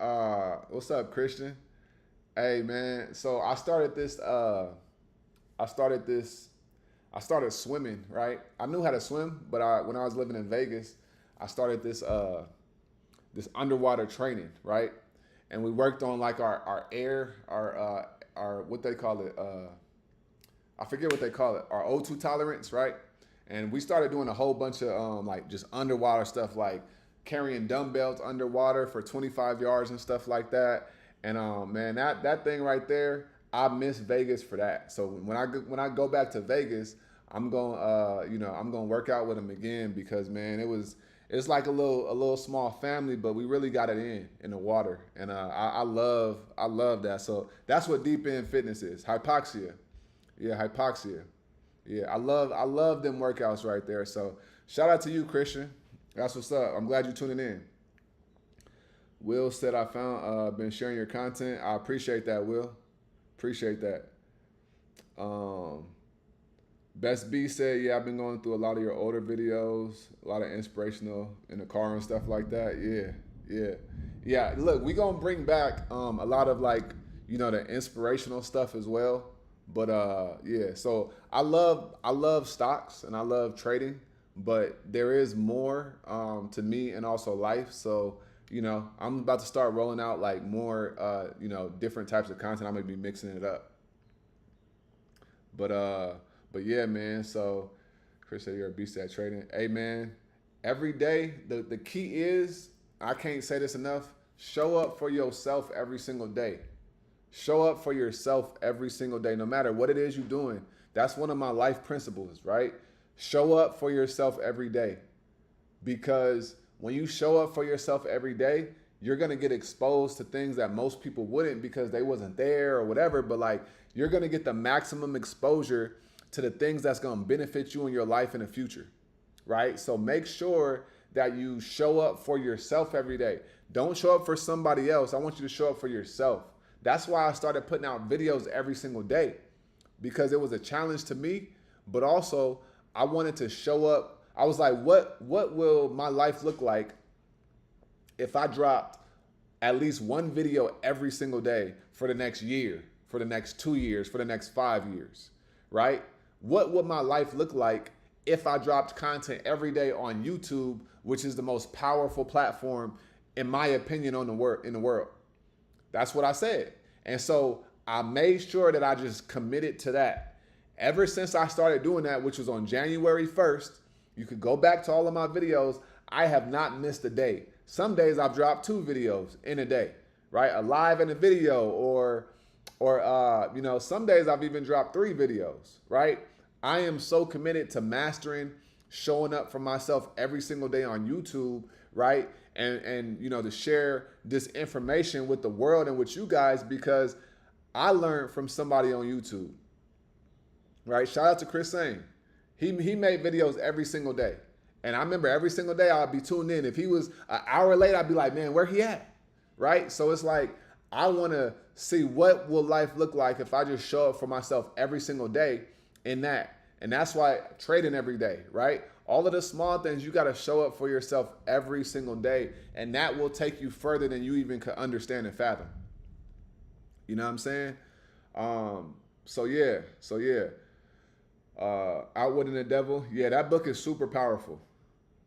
What's up, Christian? Hey, man. So I started swimming, right? I knew how to swim, but when I was living in Vegas, I started this underwater training, right? And we worked on like our air, our what they call it, I forget what they call it, our O2 tolerance, right? And we started doing a whole bunch of like just underwater stuff, like carrying dumbbells underwater for 25 yards and stuff like that. And man, that thing right there, I miss Vegas for that. So when I go back to Vegas, I'm going I'm going to work out with them again, because man, it's like a little small family, but we really got it in the water. And I love that. So that's what deep end fitness is. Hypoxia. Yeah, hypoxia. Yeah, I love them workouts right there. So shout out to you, Christian. That's what's up. I'm glad you're tuning in. Will said, I found been sharing your content. I appreciate that, Will. Appreciate that. Best B said, yeah, I've been going through a lot of your older videos, a lot of inspirational in the car and stuff like that. Yeah. Look, we gonna bring back a lot of like, the inspirational stuff as well. But yeah, so I love stocks and I love trading, but there is more to me and also life. So I'm about to start rolling out like more different types of content. I'm gonna be mixing it up. But yeah, man. So Chris said you're a beast at trading. Hey, man. Every day, the key is, I can't say this enough, show up for yourself every single day. Show up for yourself every single day, no matter what it is you're doing. That's one of my life principles, right? Show up for yourself every day. Because when you show up for yourself every day, you're going to get exposed to things that most people wouldn't because they wasn't there or whatever. But like, you're going to get the maximum exposure to the things that's going to benefit you in your life in the future, right? So make sure that you show up for yourself every day. Don't show up for somebody else. I want you to show up for yourself. That's why I started putting out videos every single day, because it was a challenge to me, but also I wanted to show up. I was like, what will my life look like if I dropped at least one video every single day for the next year, for the next 2 years, for the next 5 years, right? What would my life look like if I dropped content every day on YouTube, which is the most powerful platform, in my opinion, in the world? That's what I said. And so I made sure that I just committed to that. Ever since I started doing that, which was on January 1st, you could go back to all of my videos. I have not missed a day. Some days I've dropped 2 videos in a day, right? A live and a video, or some days I've even dropped 3 videos, right? I am so committed to mastering showing up for myself every single day on YouTube, right? And to share this information with the world and with you guys, because I learned from somebody on YouTube, right? Shout out to Chris Sane. He made videos every single day. And I remember every single day I'd be tuned in. If he was an hour late, I'd be like, man, where he at? Right? So it's like, I want to see what will life look like if I just show up for myself every single day in that. And that's why trading every day, right? All of the small things, you got to show up for yourself every single day. And that will take you further than you even could understand and fathom. You know what I'm saying? So yeah. Outwitting the Devil. Yeah, that book is super powerful.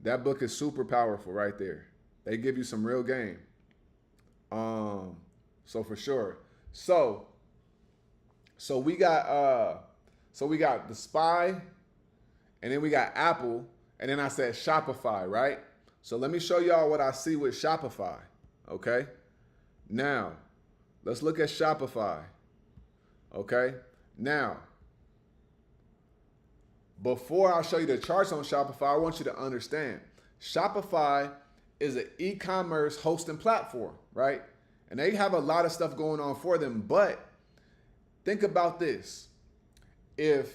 That book is super powerful right there. They give you some real game. So for sure. So we got the Spy, and then we got Apple, and then I said Shopify, right? So let me show y'all what I see with Shopify. Okay? Now, let's look at Shopify. Okay? Now, before I show you the charts on Shopify, I want you to understand, Shopify is an e-commerce hosting platform, right? And they have a lot of stuff going on for them, but think about this. If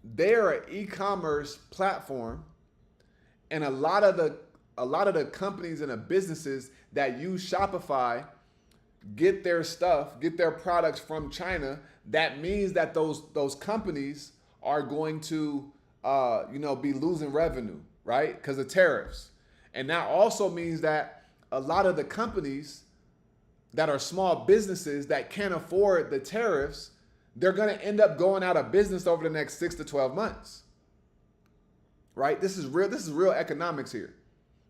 they're an e-commerce platform, and a lot of the companies and the businesses that use Shopify get their stuff, get their products from China, that means that those companies are going to be losing revenue, right? Because of tariffs. And that also means that a lot of the companies that are small businesses that can't afford the tariffs, they're going to end up going out of business over the next 6 to 12 months. right? This is real economics here,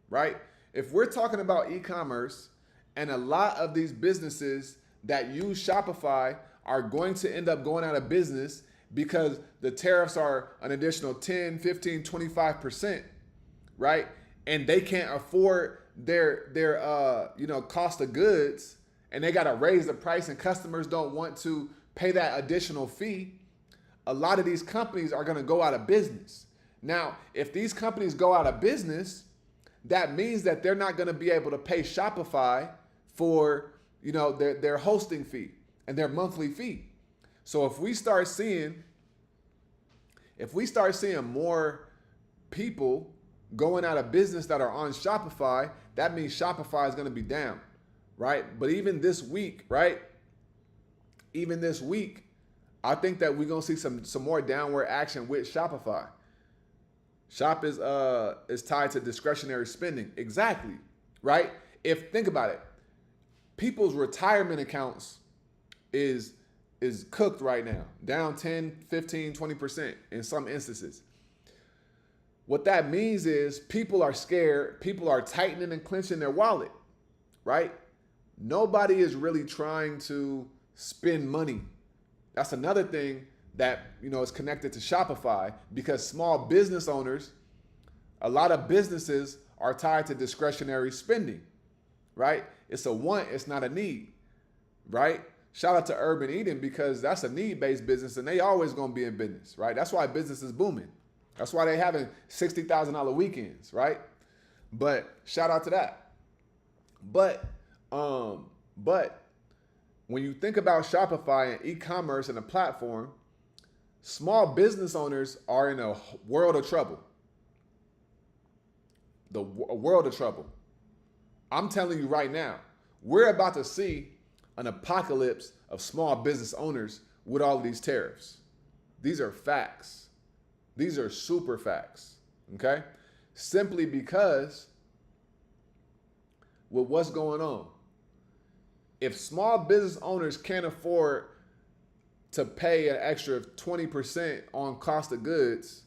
right? If we're talking about e-commerce and a lot of these businesses that use Shopify are going to end up going out of business because the tariffs are an additional 10, 15, 25%, right? And they can't afford their cost of goods, and they got to raise the price, and customers don't want to pay that additional fee. A lot of these companies are going to go out of business. Now, if these companies go out of business, that means that they're not going to be able to pay Shopify for, their hosting fee and their monthly fee. So if we start seeing more people going out of business that are on Shopify, that means Shopify is going to be down, right? But even this week, right? Even this week, I think that we're going to see some more downward action with Shopify. Shop is tied to discretionary spending. Exactly, right? Think about it, people's retirement accounts is cooked right now, down 10, 15, 20% in some instances. What that means is people are scared, people are tightening and clenching their wallet, right? Nobody is really trying to spend money. That's another thing that is connected to Shopify, because small business owners, a lot of businesses are tied to discretionary spending, right? It's a want, it's not a need, right? Shout out to Urban Eden, because that's a need-based business and they always gonna be in business, right? That's why business is booming. That's why they having $60,000 weekends, right? But shout out to that. But when you think about Shopify and e-commerce and a platform, small business owners are in a world of trouble. A world of trouble. I'm telling you right now, we're about to see an apocalypse of small business owners with all of these tariffs. These are facts. These are super facts, okay? Simply because with what's going on, if small business owners can't afford to pay an extra 20% on cost of goods,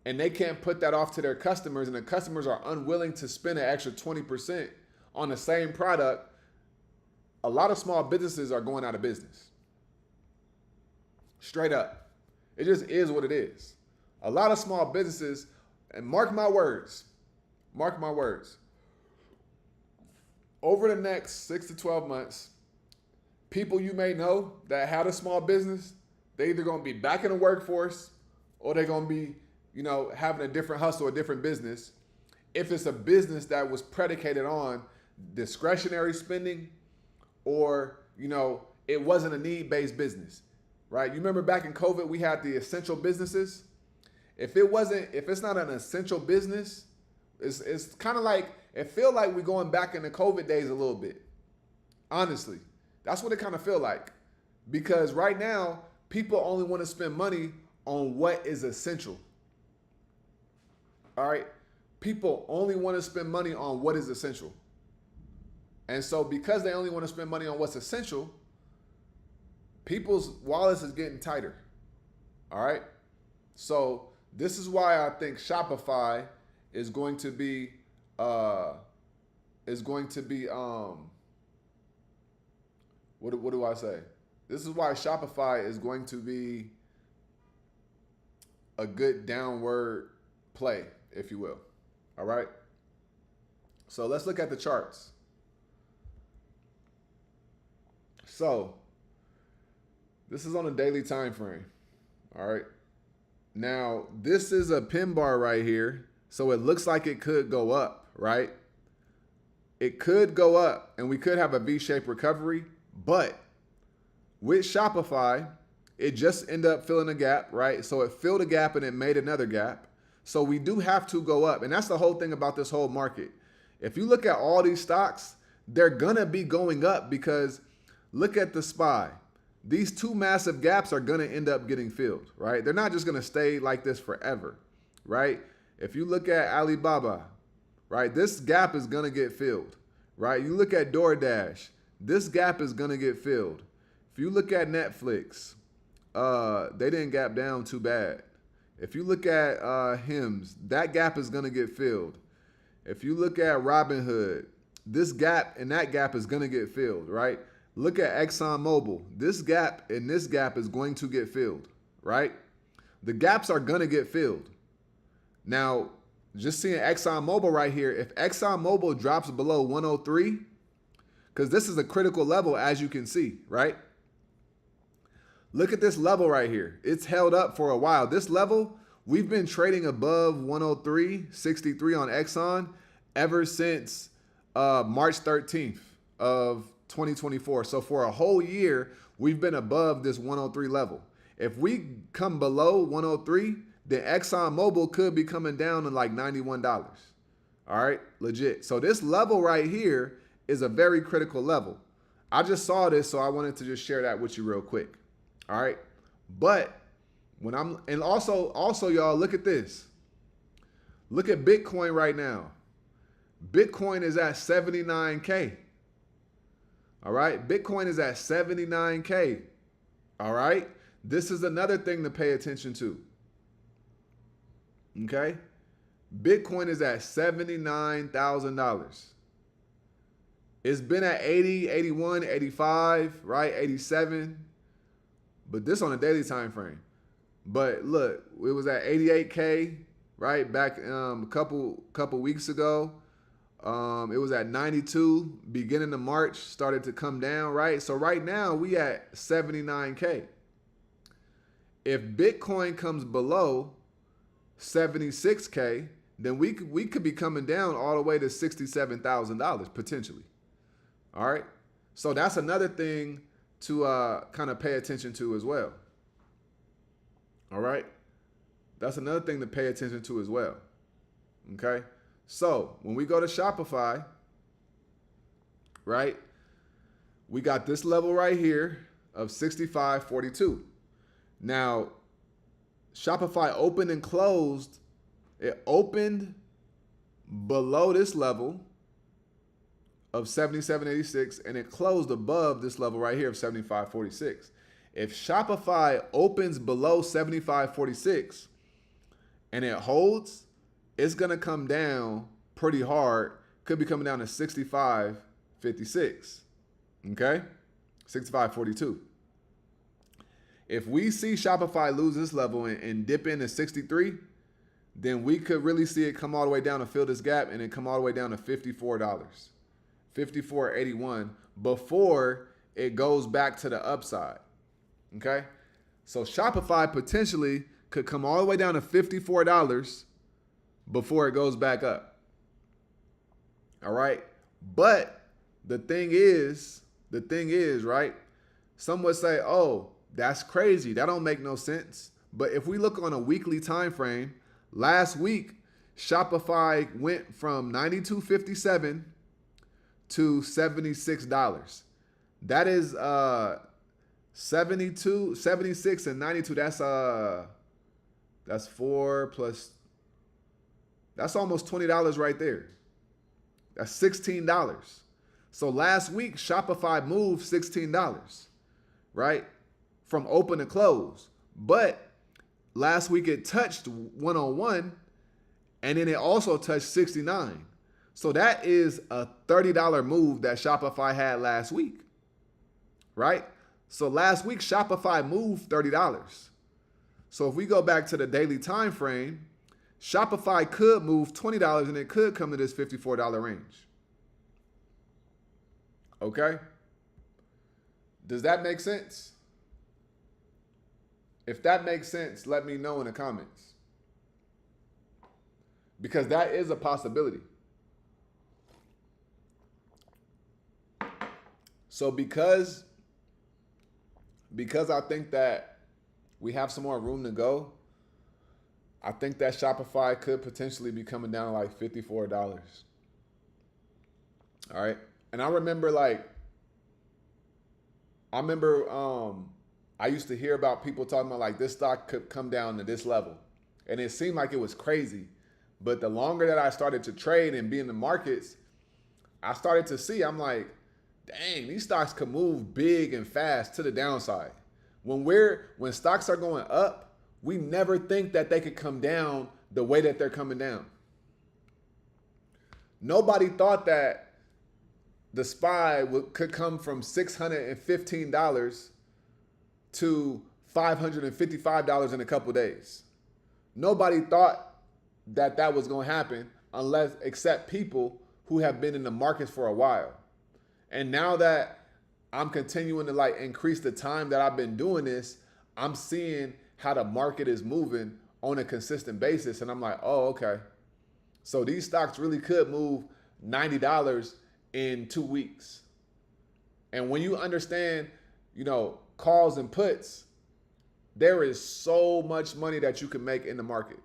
and they can't put that off to their customers, and the customers are unwilling to spend an extra 20% on the same product, a lot of small businesses are going out of business. Straight up. It just is what it is. A lot of small businesses, and mark my words, over the next 6 to 12 months, people you may know that had a small business, they either going to be back in the workforce or they're going to be, having a different hustle, a different business. If it's a business that was predicated on discretionary spending, or, it wasn't a need-based business, right? You remember back in COVID, we had the essential businesses. If it's not an essential business, it's kind of like, it feel like we're going back in the COVID days a little bit. Honestly, that's what it kind of feel like. Because right now, people only want to spend money on what is essential. All right? People only want to spend money on what is essential. And so because they only want to spend money on what's essential, people's wallets is getting tighter. All right? So this is why I think Shopify is going to be what do I say? This is why Shopify is going to be a good downward play, if you will. All right? So let's look at the charts. So this is on a daily time frame. All right. Now, this is a pin bar right here. So it looks like it could go up, right? It could go up and we could have a V-shaped recovery, but with Shopify, it just ended up filling a gap, right? So it filled a gap and it made another gap. So we do have to go up. And that's the whole thing about this whole market. If you look at all these stocks, they're going to be going up, because look at the SPY. These two massive gaps are going to end up getting filled, right? They're not just going to stay like this forever, right? If you look at Alibaba, right, this gap is going to get filled, right? You look at DoorDash, this gap is going to get filled. If you look at Netflix, they didn't gap down too bad. If you look at HIMS, that gap is going to get filled. If you look at Robinhood, this gap and that gap is going to get filled, right? Look at ExxonMobil. This gap and this gap is going to get filled, right? The gaps are going to get filled. Now, just seeing ExxonMobil right here, if ExxonMobil drops below 103, because this is a critical level, as you can see, right? Look at this level right here. It's held up for a while. This level, we've been trading above 103.63 on Exxon ever since March 13th of 2024. So for a whole year, we've been above this 103 level. If we come below 103, then ExxonMobil could be coming down to like $91. All right, legit. So this level right here is a very critical level. I just saw this, so I wanted to just share that with you real quick. All right. But when and also y'all, look at this. Look at Bitcoin right now. Bitcoin is at 79K. All right. Bitcoin is at 79K. All right. This is another thing to pay attention to. Okay. Bitcoin is at $79,000. It's been at 80, 81, 85, right? 87. But this on a daily time frame. But look, it was at 88K, right? Back a couple weeks ago. It was at 92, beginning of March, started to come down, right? So right now we at 79K. If Bitcoin comes below 76K, then we could be coming down all the way to $67,000 potentially. All right. So that's another thing to kind of pay attention to as well. All right. That's another thing to pay attention to as well. Okay. So when we go to Shopify, right, we got this level right here of 65.42. Now, Shopify opened and closed. It opened below this level of 77.86 and it closed above this level right here of 75.46. If Shopify opens below 75.46 and it holds, it's going to come down pretty hard. Could be coming down to 65.56. Okay? 65.42. If we see Shopify lose this level and dip into 63, then we could really see it come all the way down to fill this gap and then come all the way down to $54. $54.81 before it goes back to the upside. Okay? So Shopify potentially could come all the way down to $54 before it goes back up. All right? But the thing is, right? Some would say, "Oh, that's crazy. That don't make no sense." But if we look on a weekly time frame, last week Shopify went from $92.57 to $76. That is 72, 76 and 92. That's 4 plus. That's almost $20 right there. That's $16. So last week Shopify moved $16, right? From open to close. But last week it touched 101 and then it also touched 69. So that is a $30 move that Shopify had last week, right? So last week Shopify moved $30. So if we go back to the daily time frame, Shopify could move $20 and it could come to this $54 range. Okay? Does that make sense? If that makes sense, let me know in the comments. Because that is a possibility. So because I think that we have some more room to go, I think that Shopify could potentially be coming down like $54. All right. And I remember I used to hear about people talking about like this stock could come down to this level. And it seemed like it was crazy. But the longer that I started to trade and be in the markets, I started to see, I'm like, dang, these stocks could move big and fast to the downside. When stocks are going up, we never think that they could come down the way that they're coming down. Nobody thought that the SPY could come from $615 to $555 in a couple days. Nobody thought that that was going to happen except people who have been in the markets for a while. And now that I'm continuing to like increase the time that I've been doing this, I'm seeing how the market is moving on a consistent basis. And I'm like, oh, okay. So these stocks really could move $90 in 2 weeks. And when you understand, calls and puts, there is so much money that you can make in the market.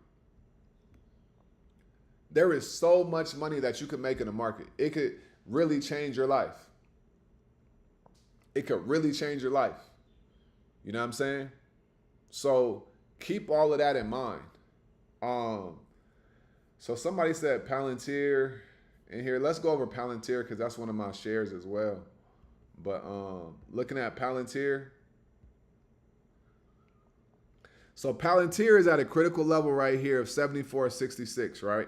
There is so much money that you can make in the market. It could really change your life. It could really change your life. You know what I'm saying? So keep all of that in mind. So somebody said Palantir in here. Let's go over Palantir because that's one of my shares as well. But looking at Palantir. So Palantir is at a critical level right here of 74.66, right?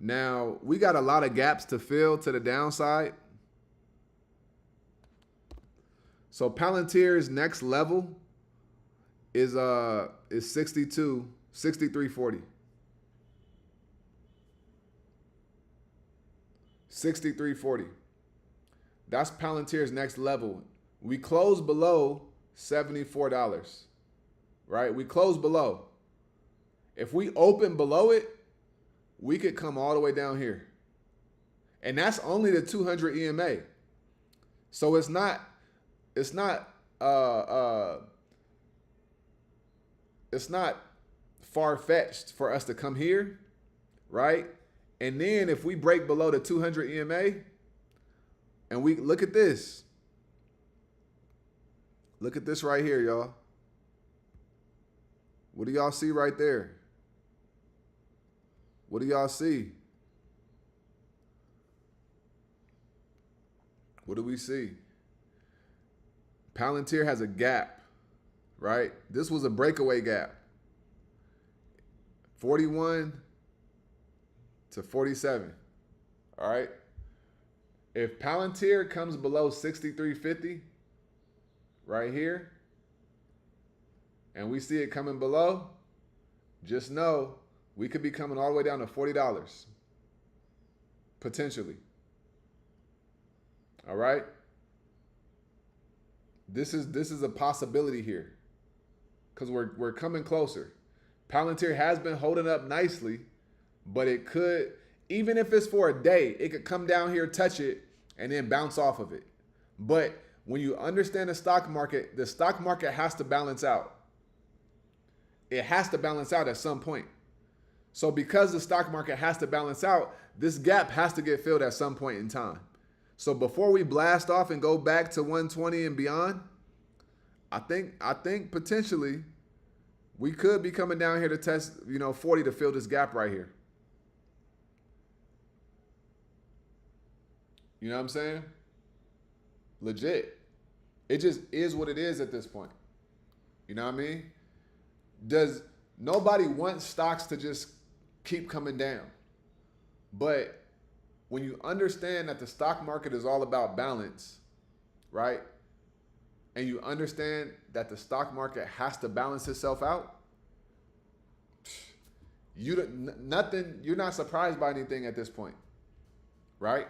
Now, we got a lot of gaps to fill to the downside. So Palantir's next level is 63.40. 63.40. That's Palantir's next level. We closed below $74, right? We closed below. If we open below it, we could come all the way down here. And that's only the 200 EMA. So it's not far-fetched for us to come here, right? And then if we break below the 200 EMA, and we look at this. Look at this right here, y'all. What do y'all see right there? What do y'all see? What do we see? Palantir has a gap, right? This was a breakaway gap. 41 to 47. All right. If Palantir comes below 63.50 right here, and we see it coming below, just know we could be coming all the way down to $40 potentially. All right. This is a possibility here because we're coming closer. Palantir has been holding up nicely, but it could, even if it's for a day, it could come down here, touch it, and then bounce off of it. But when you understand the stock market has to balance out. It has to balance out at some point. So because the stock market has to balance out, this gap has to get filled at some point in time. So before we blast off and go back to 120 and beyond, I think potentially we could be coming down here to test, 40 to fill this gap right here. You know what I'm saying? Legit. It just is what it is at this point. You know what I mean? Does nobody want stocks to just keep coming down? But when you understand that the stock market is all about balance, right? And you understand that the stock market has to balance itself out, you're not surprised by anything at this point, right?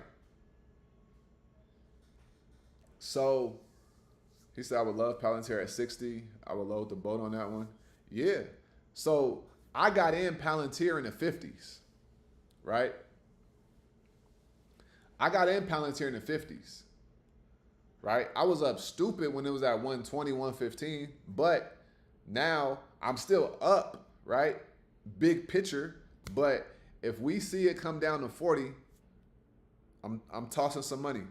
So he said, I would love Palantir at 60. I would load the boat on that one. Yeah. So I got in Palantir in the 50s, right? I got in Palantir in the 50s, right? I was up stupid when it was at 120, 115, but now I'm still up, right? Big picture, but if we see it come down to 40, I'm tossing some money,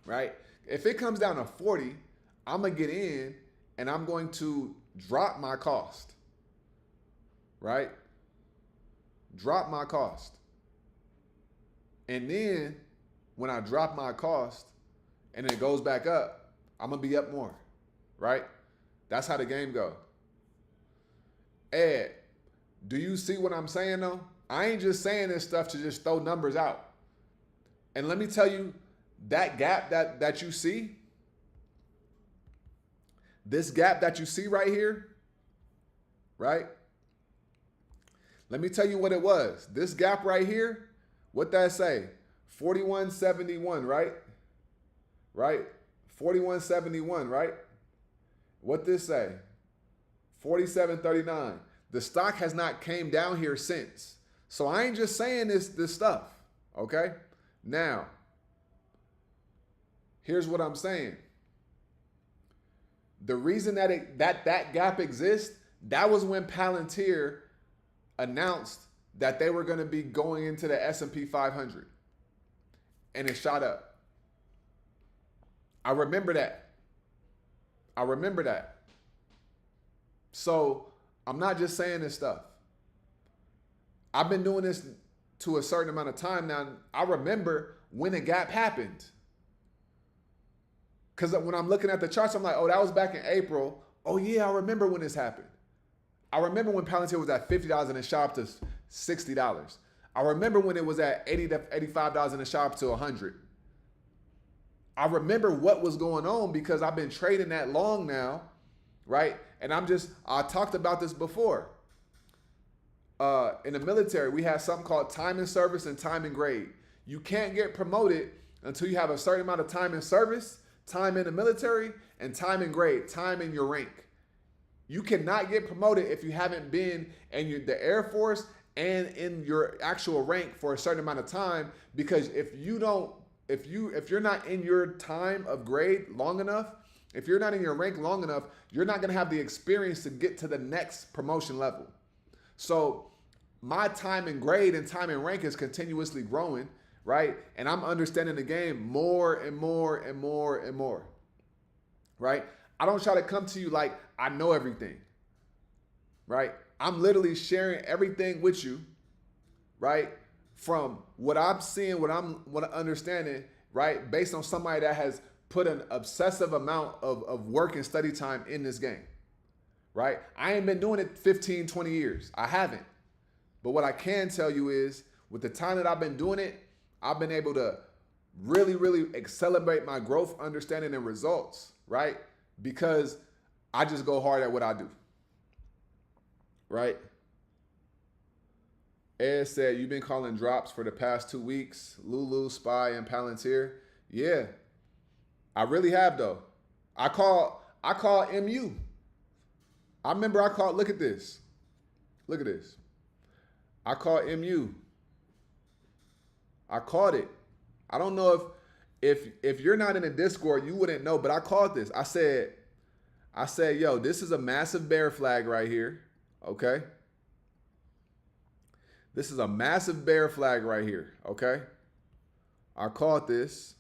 right? If it comes down to 40, I'm going to get in and I'm going to drop my cost, right? Drop my cost. And then when I drop my cost and it goes back up, I'm going to be up more, right? That's how the game go. Ed, do you see what I'm saying though? I ain't just saying this stuff to just throw numbers out. And let me tell you, that gap that you see, this gap that you see right here, right? Let me tell you what it was. This gap right here, what that say? 41.71, right? Right? 41.71, right? What this say? 47.39. The stock has not came down here since. So I ain't just saying this stuff, okay? Now, here's what I'm saying. The reason that that gap exists, that was when Palantir announced that they were going to be going into the S&P 500. And it shot up. I remember that. So I'm not just saying this stuff. I've been doing this to a certain amount of time now. I remember when the gap happened. Because when I'm looking at the charts, I'm like, oh, that was back in April. Oh, yeah, I remember when this happened. I remember when Palantir was at $50 and it shot up to $60. I remember when it was at $80 to $85 and it shot up to $100. I remember what was going on because I've been trading that long now, right? And I talked about this before. In the military, we have something called time in service and time in grade. You can't get promoted until you have a certain amount of time in service, time in the military, and time in grade, time in your rank. You cannot get promoted if you haven't been in the Air Force and in your actual rank for a certain amount of time, because if you're not in your time of grade long enough, if you're not in your rank long enough, you're not going to have the experience to get to the next promotion level. So my time in grade and time in rank is continuously growing, right? And I'm understanding the game more and more and more and more, right? I don't try to come to you like I know everything, right? I'm literally sharing everything with you, right? From what I'm seeing, what I'm understanding, right? Based on somebody that has put an obsessive amount of work and study time in this game, right? I ain't been doing it 15, 20 years. I haven't. But what I can tell you is with the time that I've been doing it, I've been able to really, really accelerate my growth, understanding, and results, right? Because I just go hard at what I do, right? Ed said, you've been calling drops for the past 2 weeks, Lulu, Spy, and Palantir. Yeah, I really have though. I call MU. I remember I called, look at this. Look at this. I called MU. I called it. I don't know if you're not in a Discord, you wouldn't know, but I called this. I said, yo, this is a massive bear flag right here. Okay. This is a massive bear flag right here. Okay. I called this,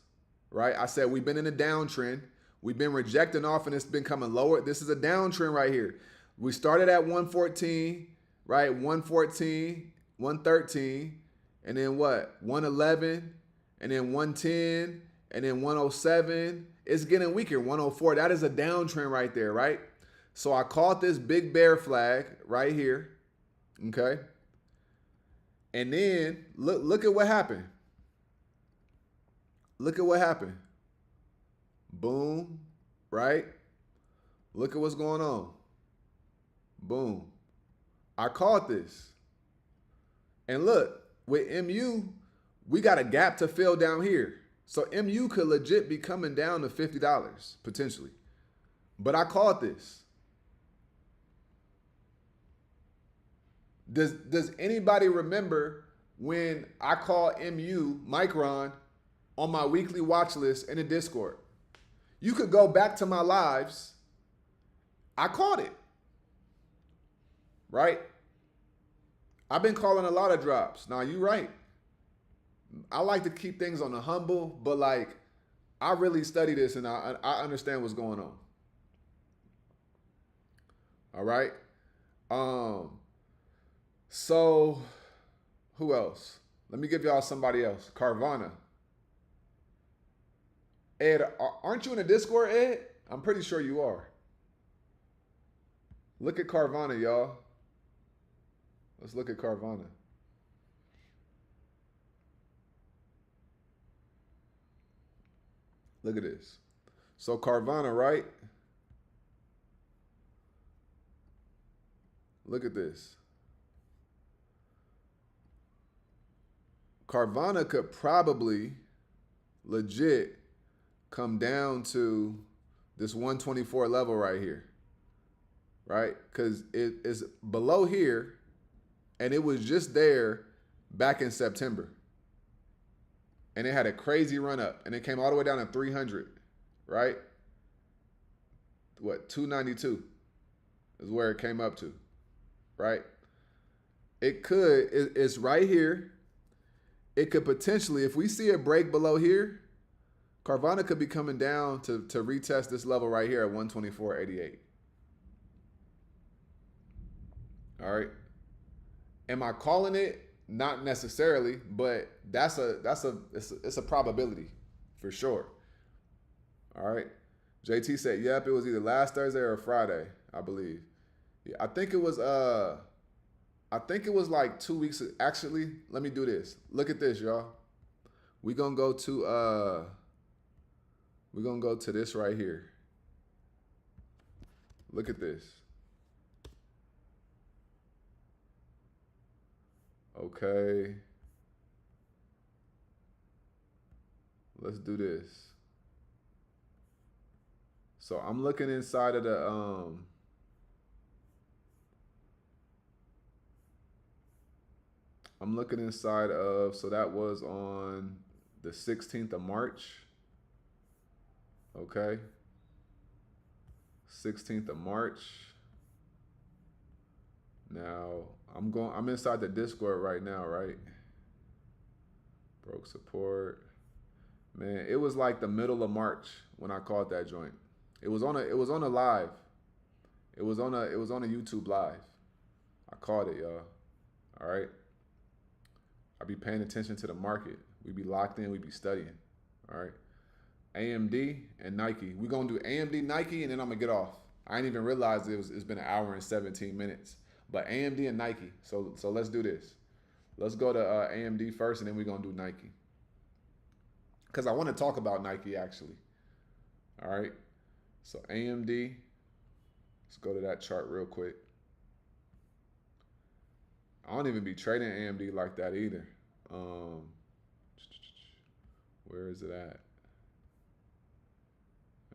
right? I said, we've been in a downtrend. We've been rejecting off and it's been coming lower. This is a downtrend right here. We started at 114, right? 114, 113, and then what? 111, and then 110, and then 107. It's getting weaker, 104. That is a downtrend right there, right? So I caught this big bear flag right here, okay? And then look at what happened. Look at what happened. Boom, right? Look at what's going on. Boom. I caught this. And look, with MU, we got a gap to fill down here. So MU could legit be coming down to $50 potentially. But I caught this. Does anybody remember when I called MU Micron on my weekly watch list in the Discord? You could go back to my lives. I caught it. Right? I've been calling a lot of drops. Now, you're right. I like to keep things on the humble, but like I really study this and I understand what's going on. All right. So who else? Let me give y'all somebody else. Carvana. Ed, aren't you in the Discord, Ed? I'm pretty sure you are. Look at Carvana, y'all. Let's look at Carvana. Look at this. So Carvana, right? Look at this. Carvana could probably legit come down to this 124 level right here, right? Because it is below here, and it was just there back in September. And it had a crazy run up, and it came all the way down to 300, right? What, 292 is where it came up to, right? It's right here. It could potentially, if we see a break below here, Carvana could be coming down to retest this level right here at 124.88. All right. Am I calling it? Not necessarily, but it's a probability for sure. All right. JT said, "Yep, it was either last Thursday or Friday, I believe." Yeah, I think it was like 2 weeks. Actually, let me do this. Look at this, y'all. We're gonna go to this right here. Look at this. Okay. Let's do this. So I'm looking inside of the so that was on the 16th of March. Okay. 16th of March. Now, I'm inside the Discord right now, right? Broke support. Man, it was like the middle of March when I called that joint. It was on a live. It was on a YouTube live. I called it, y'all. All right. I be paying attention to the market. We be locked in, we be studying. All right. AMD and Nike. We're gonna do AMD, Nike, and then I'm gonna get off. I didn't even realize it's been an hour and 17 minutes. But AMD and Nike. So let's do this. Let's go to AMD first, and then we're gonna do Nike. Because I want to talk about Nike actually. All right. So AMD. Let's go to that chart real quick. I don't even be trading AMD like that either. Where is it at?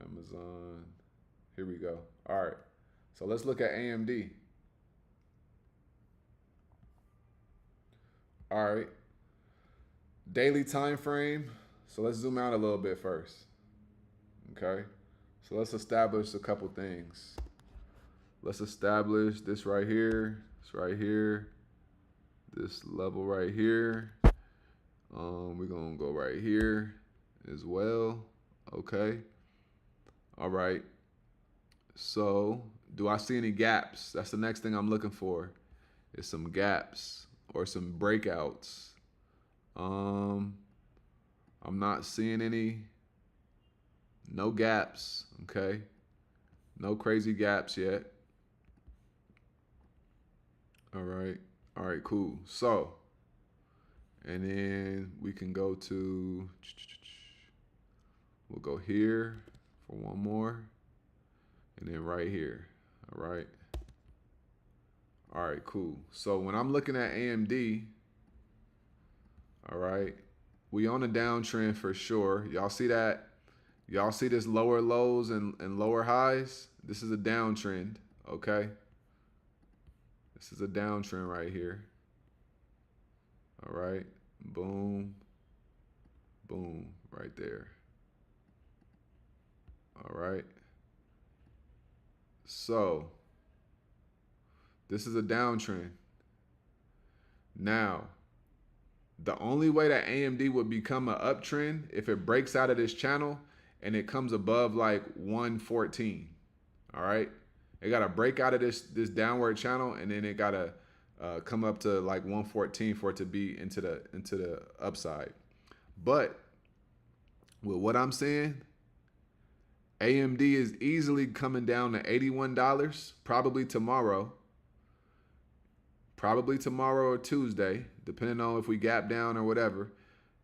Amazon. Here we go. All right. So let's look at AMD. All right. Daily time frame. So let's zoom out a little bit first. Okay. So let's establish a couple things. Let's establish this right here. This right here. This level right here. We're going to go right here as well. Okay. All right. So do I see any gaps? That's the next thing I'm looking for, is some gaps or some breakouts. I'm not seeing any. No gaps. Okay. No crazy gaps yet. All right. All right, cool. So, and then we can go to, we'll go here for one more, and then right here. All right. All right, cool. So when I'm looking at AMD, all right, we on a downtrend for sure. Y'all see that? Y'all see this lower lows and lower highs? This is a downtrend, okay? This is a downtrend right here. All right, boom, boom, right there. All right. So, this is a downtrend. Now, the only way that AMD would become an uptrend if it breaks out of this channel and it comes above like 114. All right. It got to break out of this downward channel, and then it got to come up to like 114 for it to be into the upside. But with what I'm saying, AMD is easily coming down to $81, probably tomorrow. Probably tomorrow or Tuesday, depending on if we gap down or whatever.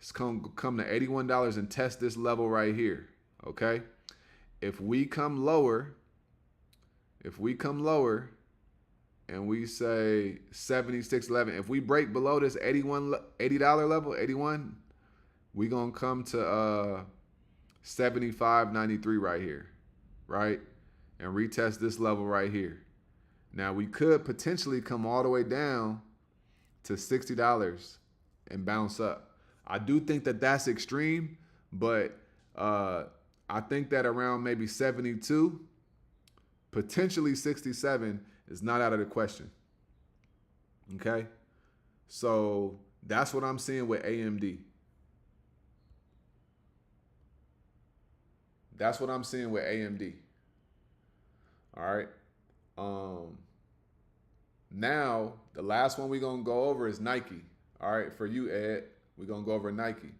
It's come to $81 and test this level right here. Okay? If we come lower, and we say 76.11, if we break below this $80 level, 81, we gonna come to 75.93 right here, right? And retest this level right here. Now we could potentially come all the way down to $60 and bounce up. I do think that that's extreme, but I think that around maybe 72, potentially 67 is not out of the question. Okay? So that's what I'm seeing with AMD. That's what I'm seeing with AMD. All right. Now, the last one we're going to go over is Nike. All right, for you, Ed, we're going to go over Nike.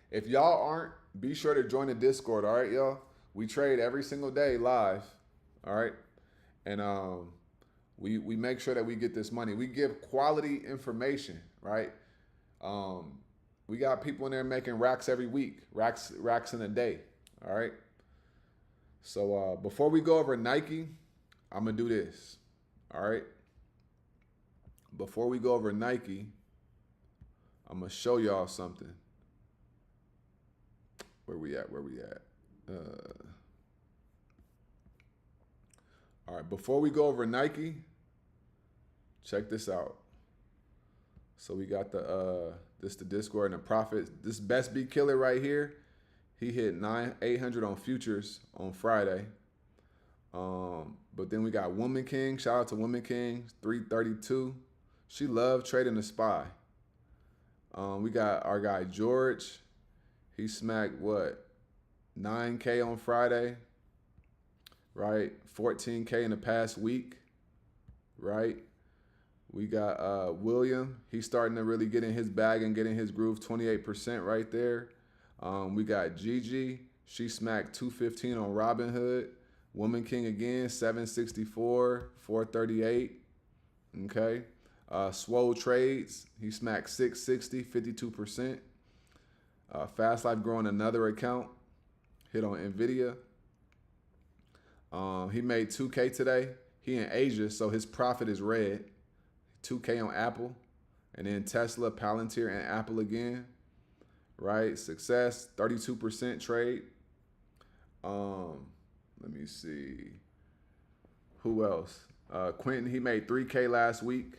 If y'all aren't, be sure to join the Discord, all right, y'all? We trade every single day live, all right? And we make sure that we get this money. We give quality information, right? We got people in there making racks every week, racks in a day, all right? So before we go over Nike, I'm going to do this. All right. Before we go over Nike, I'm going to show y'all something. Where we at? All right. Before we go over Nike, check this out. So we got the Discord and the profits. This Best Be Killer right here, he hit 800 on futures on Friday. But then we got Woman King. Shout out to Woman King, 332. She loved trading the SPY. We got our guy George. He smacked what? 9K on Friday, right? 14K in the past week, right? We got William. He's starting to really get in his bag and get in his groove, 28% right there. We got Gigi. She smacked 215 on Robinhood. Woman King again, 764, 438. Okay. Swole Trades, he smacked 660, 52%. Fast Life growing another account, hit on Nvidia. He made 2K today. He in Asia, so his profit is red. 2K on Apple, and then Tesla, Palantir, and Apple again. Right, Success, 32% trade. Let me see. Who else? Quentin, he made 3K last week.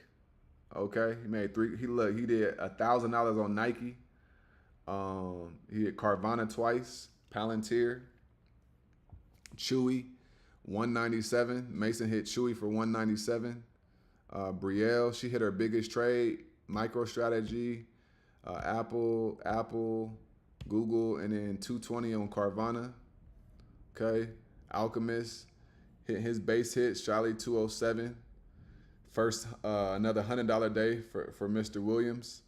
Okay, he made three. He did $1,000 on Nike. He hit Carvana twice. Palantir. Chewy, 197. Mason hit Chewy for 197. Brielle, she hit her biggest trade. MicroStrategy, Apple, Google, and then 220 on Carvana. Okay. Alchemist hit his base hit, Charlie 207. First, another $100 day for Mr. Williams.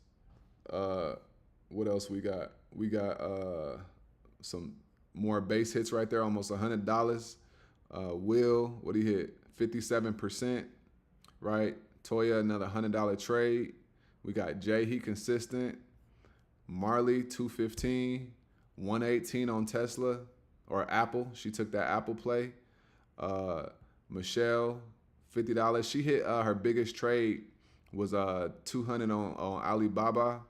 What else we got? We got some more base hits right there, almost $100. Will, what he hit? 57%, right? Toya, another $100 trade. We got Jay, he consistent. Marley, 215. 118 on Tesla or Apple. She took that Apple play. Michelle, $50. She hit her biggest trade was 200 on Alibaba.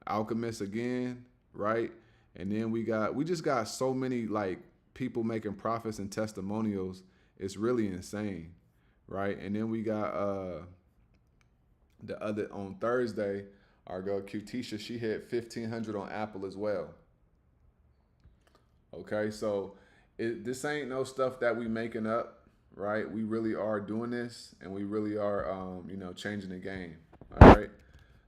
Alchemist again, right? And then we just got so many like people making profits and testimonials. It's really insane, right? And then we got the other on Thursday, our girl Qtisha, she hit 1,500 on Apple as well. Okay, so this ain't no stuff that we making up, right? We really are doing this, and we really are, changing the game. All right.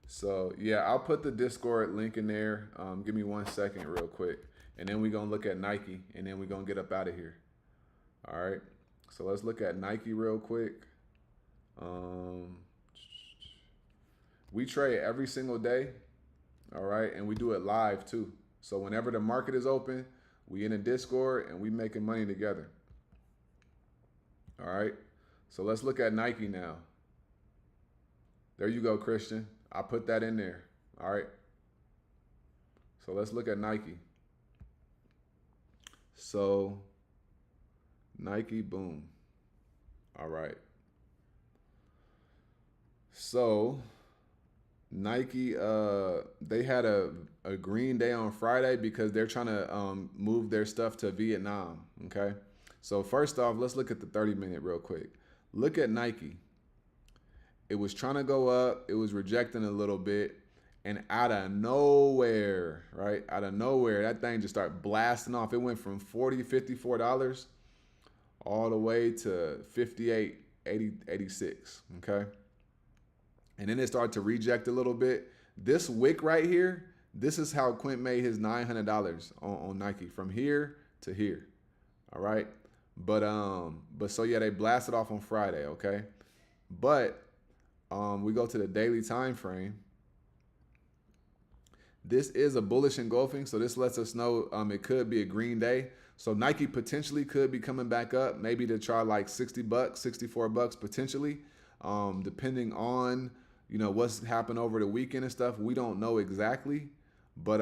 So yeah, I'll put the Discord link in there. Give me 1 second, real quick, and then we're gonna look at Nike, and then we're gonna get up out of here. All right. So let's look at Nike real quick. We trade every single day. All right, and we do it live too. So whenever the market is open, We in a Discord and we making money together. All right. So let's look at Nike now. There you go, Christian. I put that in there. All right. So let's look at Nike. So Nike, boom. All right. So Nike, they had a green day on Friday because they're trying to move their stuff to Vietnam. Okay. So first off, let's look at the 30-minute real quick. Look at Nike. It was trying to go up. It was rejecting a little bit. And out of nowhere, right? Out of nowhere, that thing just started blasting off. It went from $40, $54 all the way to 58, 80, 86, okay? And then it started to reject a little bit. This wick right here, this is how Quint made his $900 on Nike, from here to here, all right? But so yeah, they blasted off on Friday, okay? But we go to the daily time frame. This is a bullish engulfing, so this lets us know it could be a green day. So Nike potentially could be coming back up, maybe to try like $60, $64 potentially, depending on what's happened over the weekend and stuff. We don't know exactly, but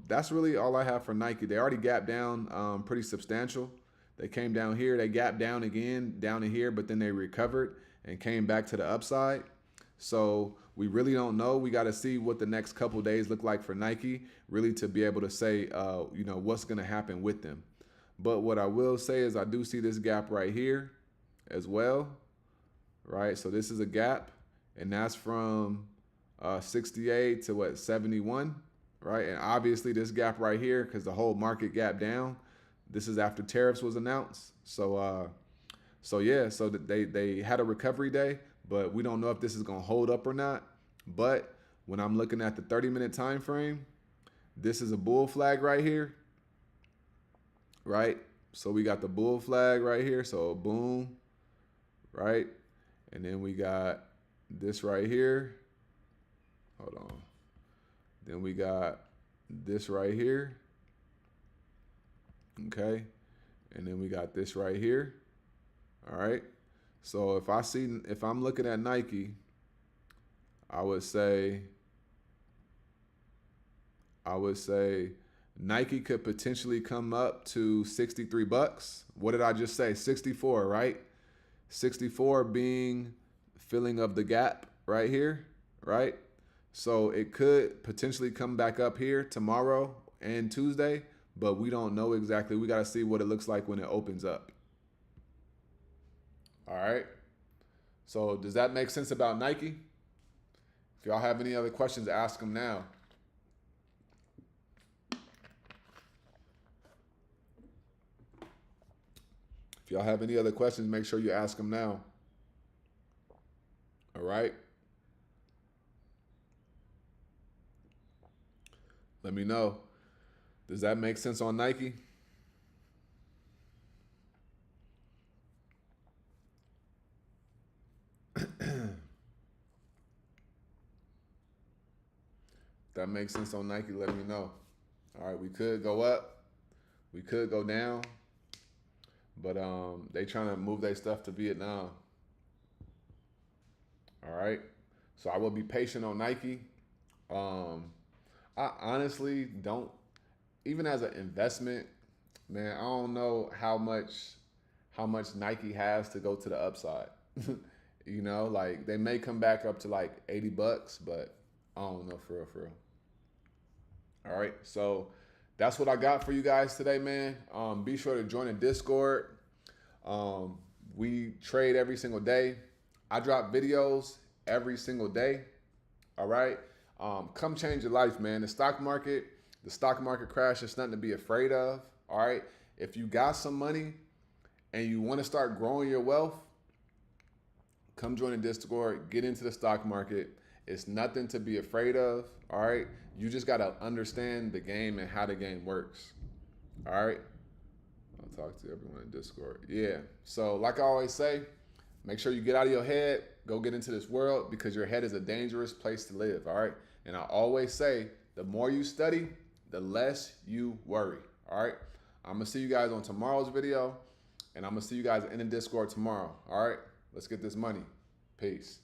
that's really all I have for Nike. They already gapped down pretty substantial. They came down here, they gapped down again down in here, but then they recovered and came back to the upside. So we really don't know. We got to see what the next couple days look like for Nike, really, to be able to say, what's going to happen with them. But what I will say is I do see this gap right here as well, right? So this is a gap, and that's from 68 to 71, right? And obviously this gap right here, because the whole market gap down, this is after tariffs was announced. So they had a recovery day, but we don't know if this is going to hold up or not. But when I'm looking at the 30-minute time frame, this is a bull flag right here, right? So we got the bull flag right here. So boom, right? And then we got this right here. Hold on. Then we got this right here. Okay. And then we got this right here. All right. So if I'm looking at Nike, I would say Nike could potentially come up to $63. What did I just say? 64, right? 64 being filling of the gap right here, right? So it could potentially come back up here tomorrow and Tuesday, but we don't know exactly. We got to see what it looks like when it opens up. All right. So does that make sense about Nike? If y'all have any other questions, ask them now. If y'all have any other questions, make sure you ask them now. All right. Let me know. Does that make sense on Nike? That makes sense on Nike, let me know. All right, we could go up, we could go down, but they trying to move their stuff to Vietnam. All right, so I will be patient on Nike. I honestly don't, even as an investment, man, I don't know how much Nike has to go to the upside. Like they may come back up to like $80, but I don't know for real. All right, so that's what I got for you guys today, man. Be sure to join the Discord. We trade every single day. I drop videos every single day. All right, come change your life, man. The stock market crash is nothing to be afraid of. All right, if you got some money and you want to start growing your wealth, come join the Discord. Get into the stock market. It's nothing to be afraid of. All right. You just got to understand the game and how the game works. All right. I'll talk to everyone in Discord. Yeah. So like I always say, make sure you get out of your head, go get into this world, because your head is a dangerous place to live. All right. And I always say, the more you study, the less you worry. All right. I'm going to see you guys on tomorrow's video, and I'm going to see you guys in the Discord tomorrow. All right? Let's get this money. Peace.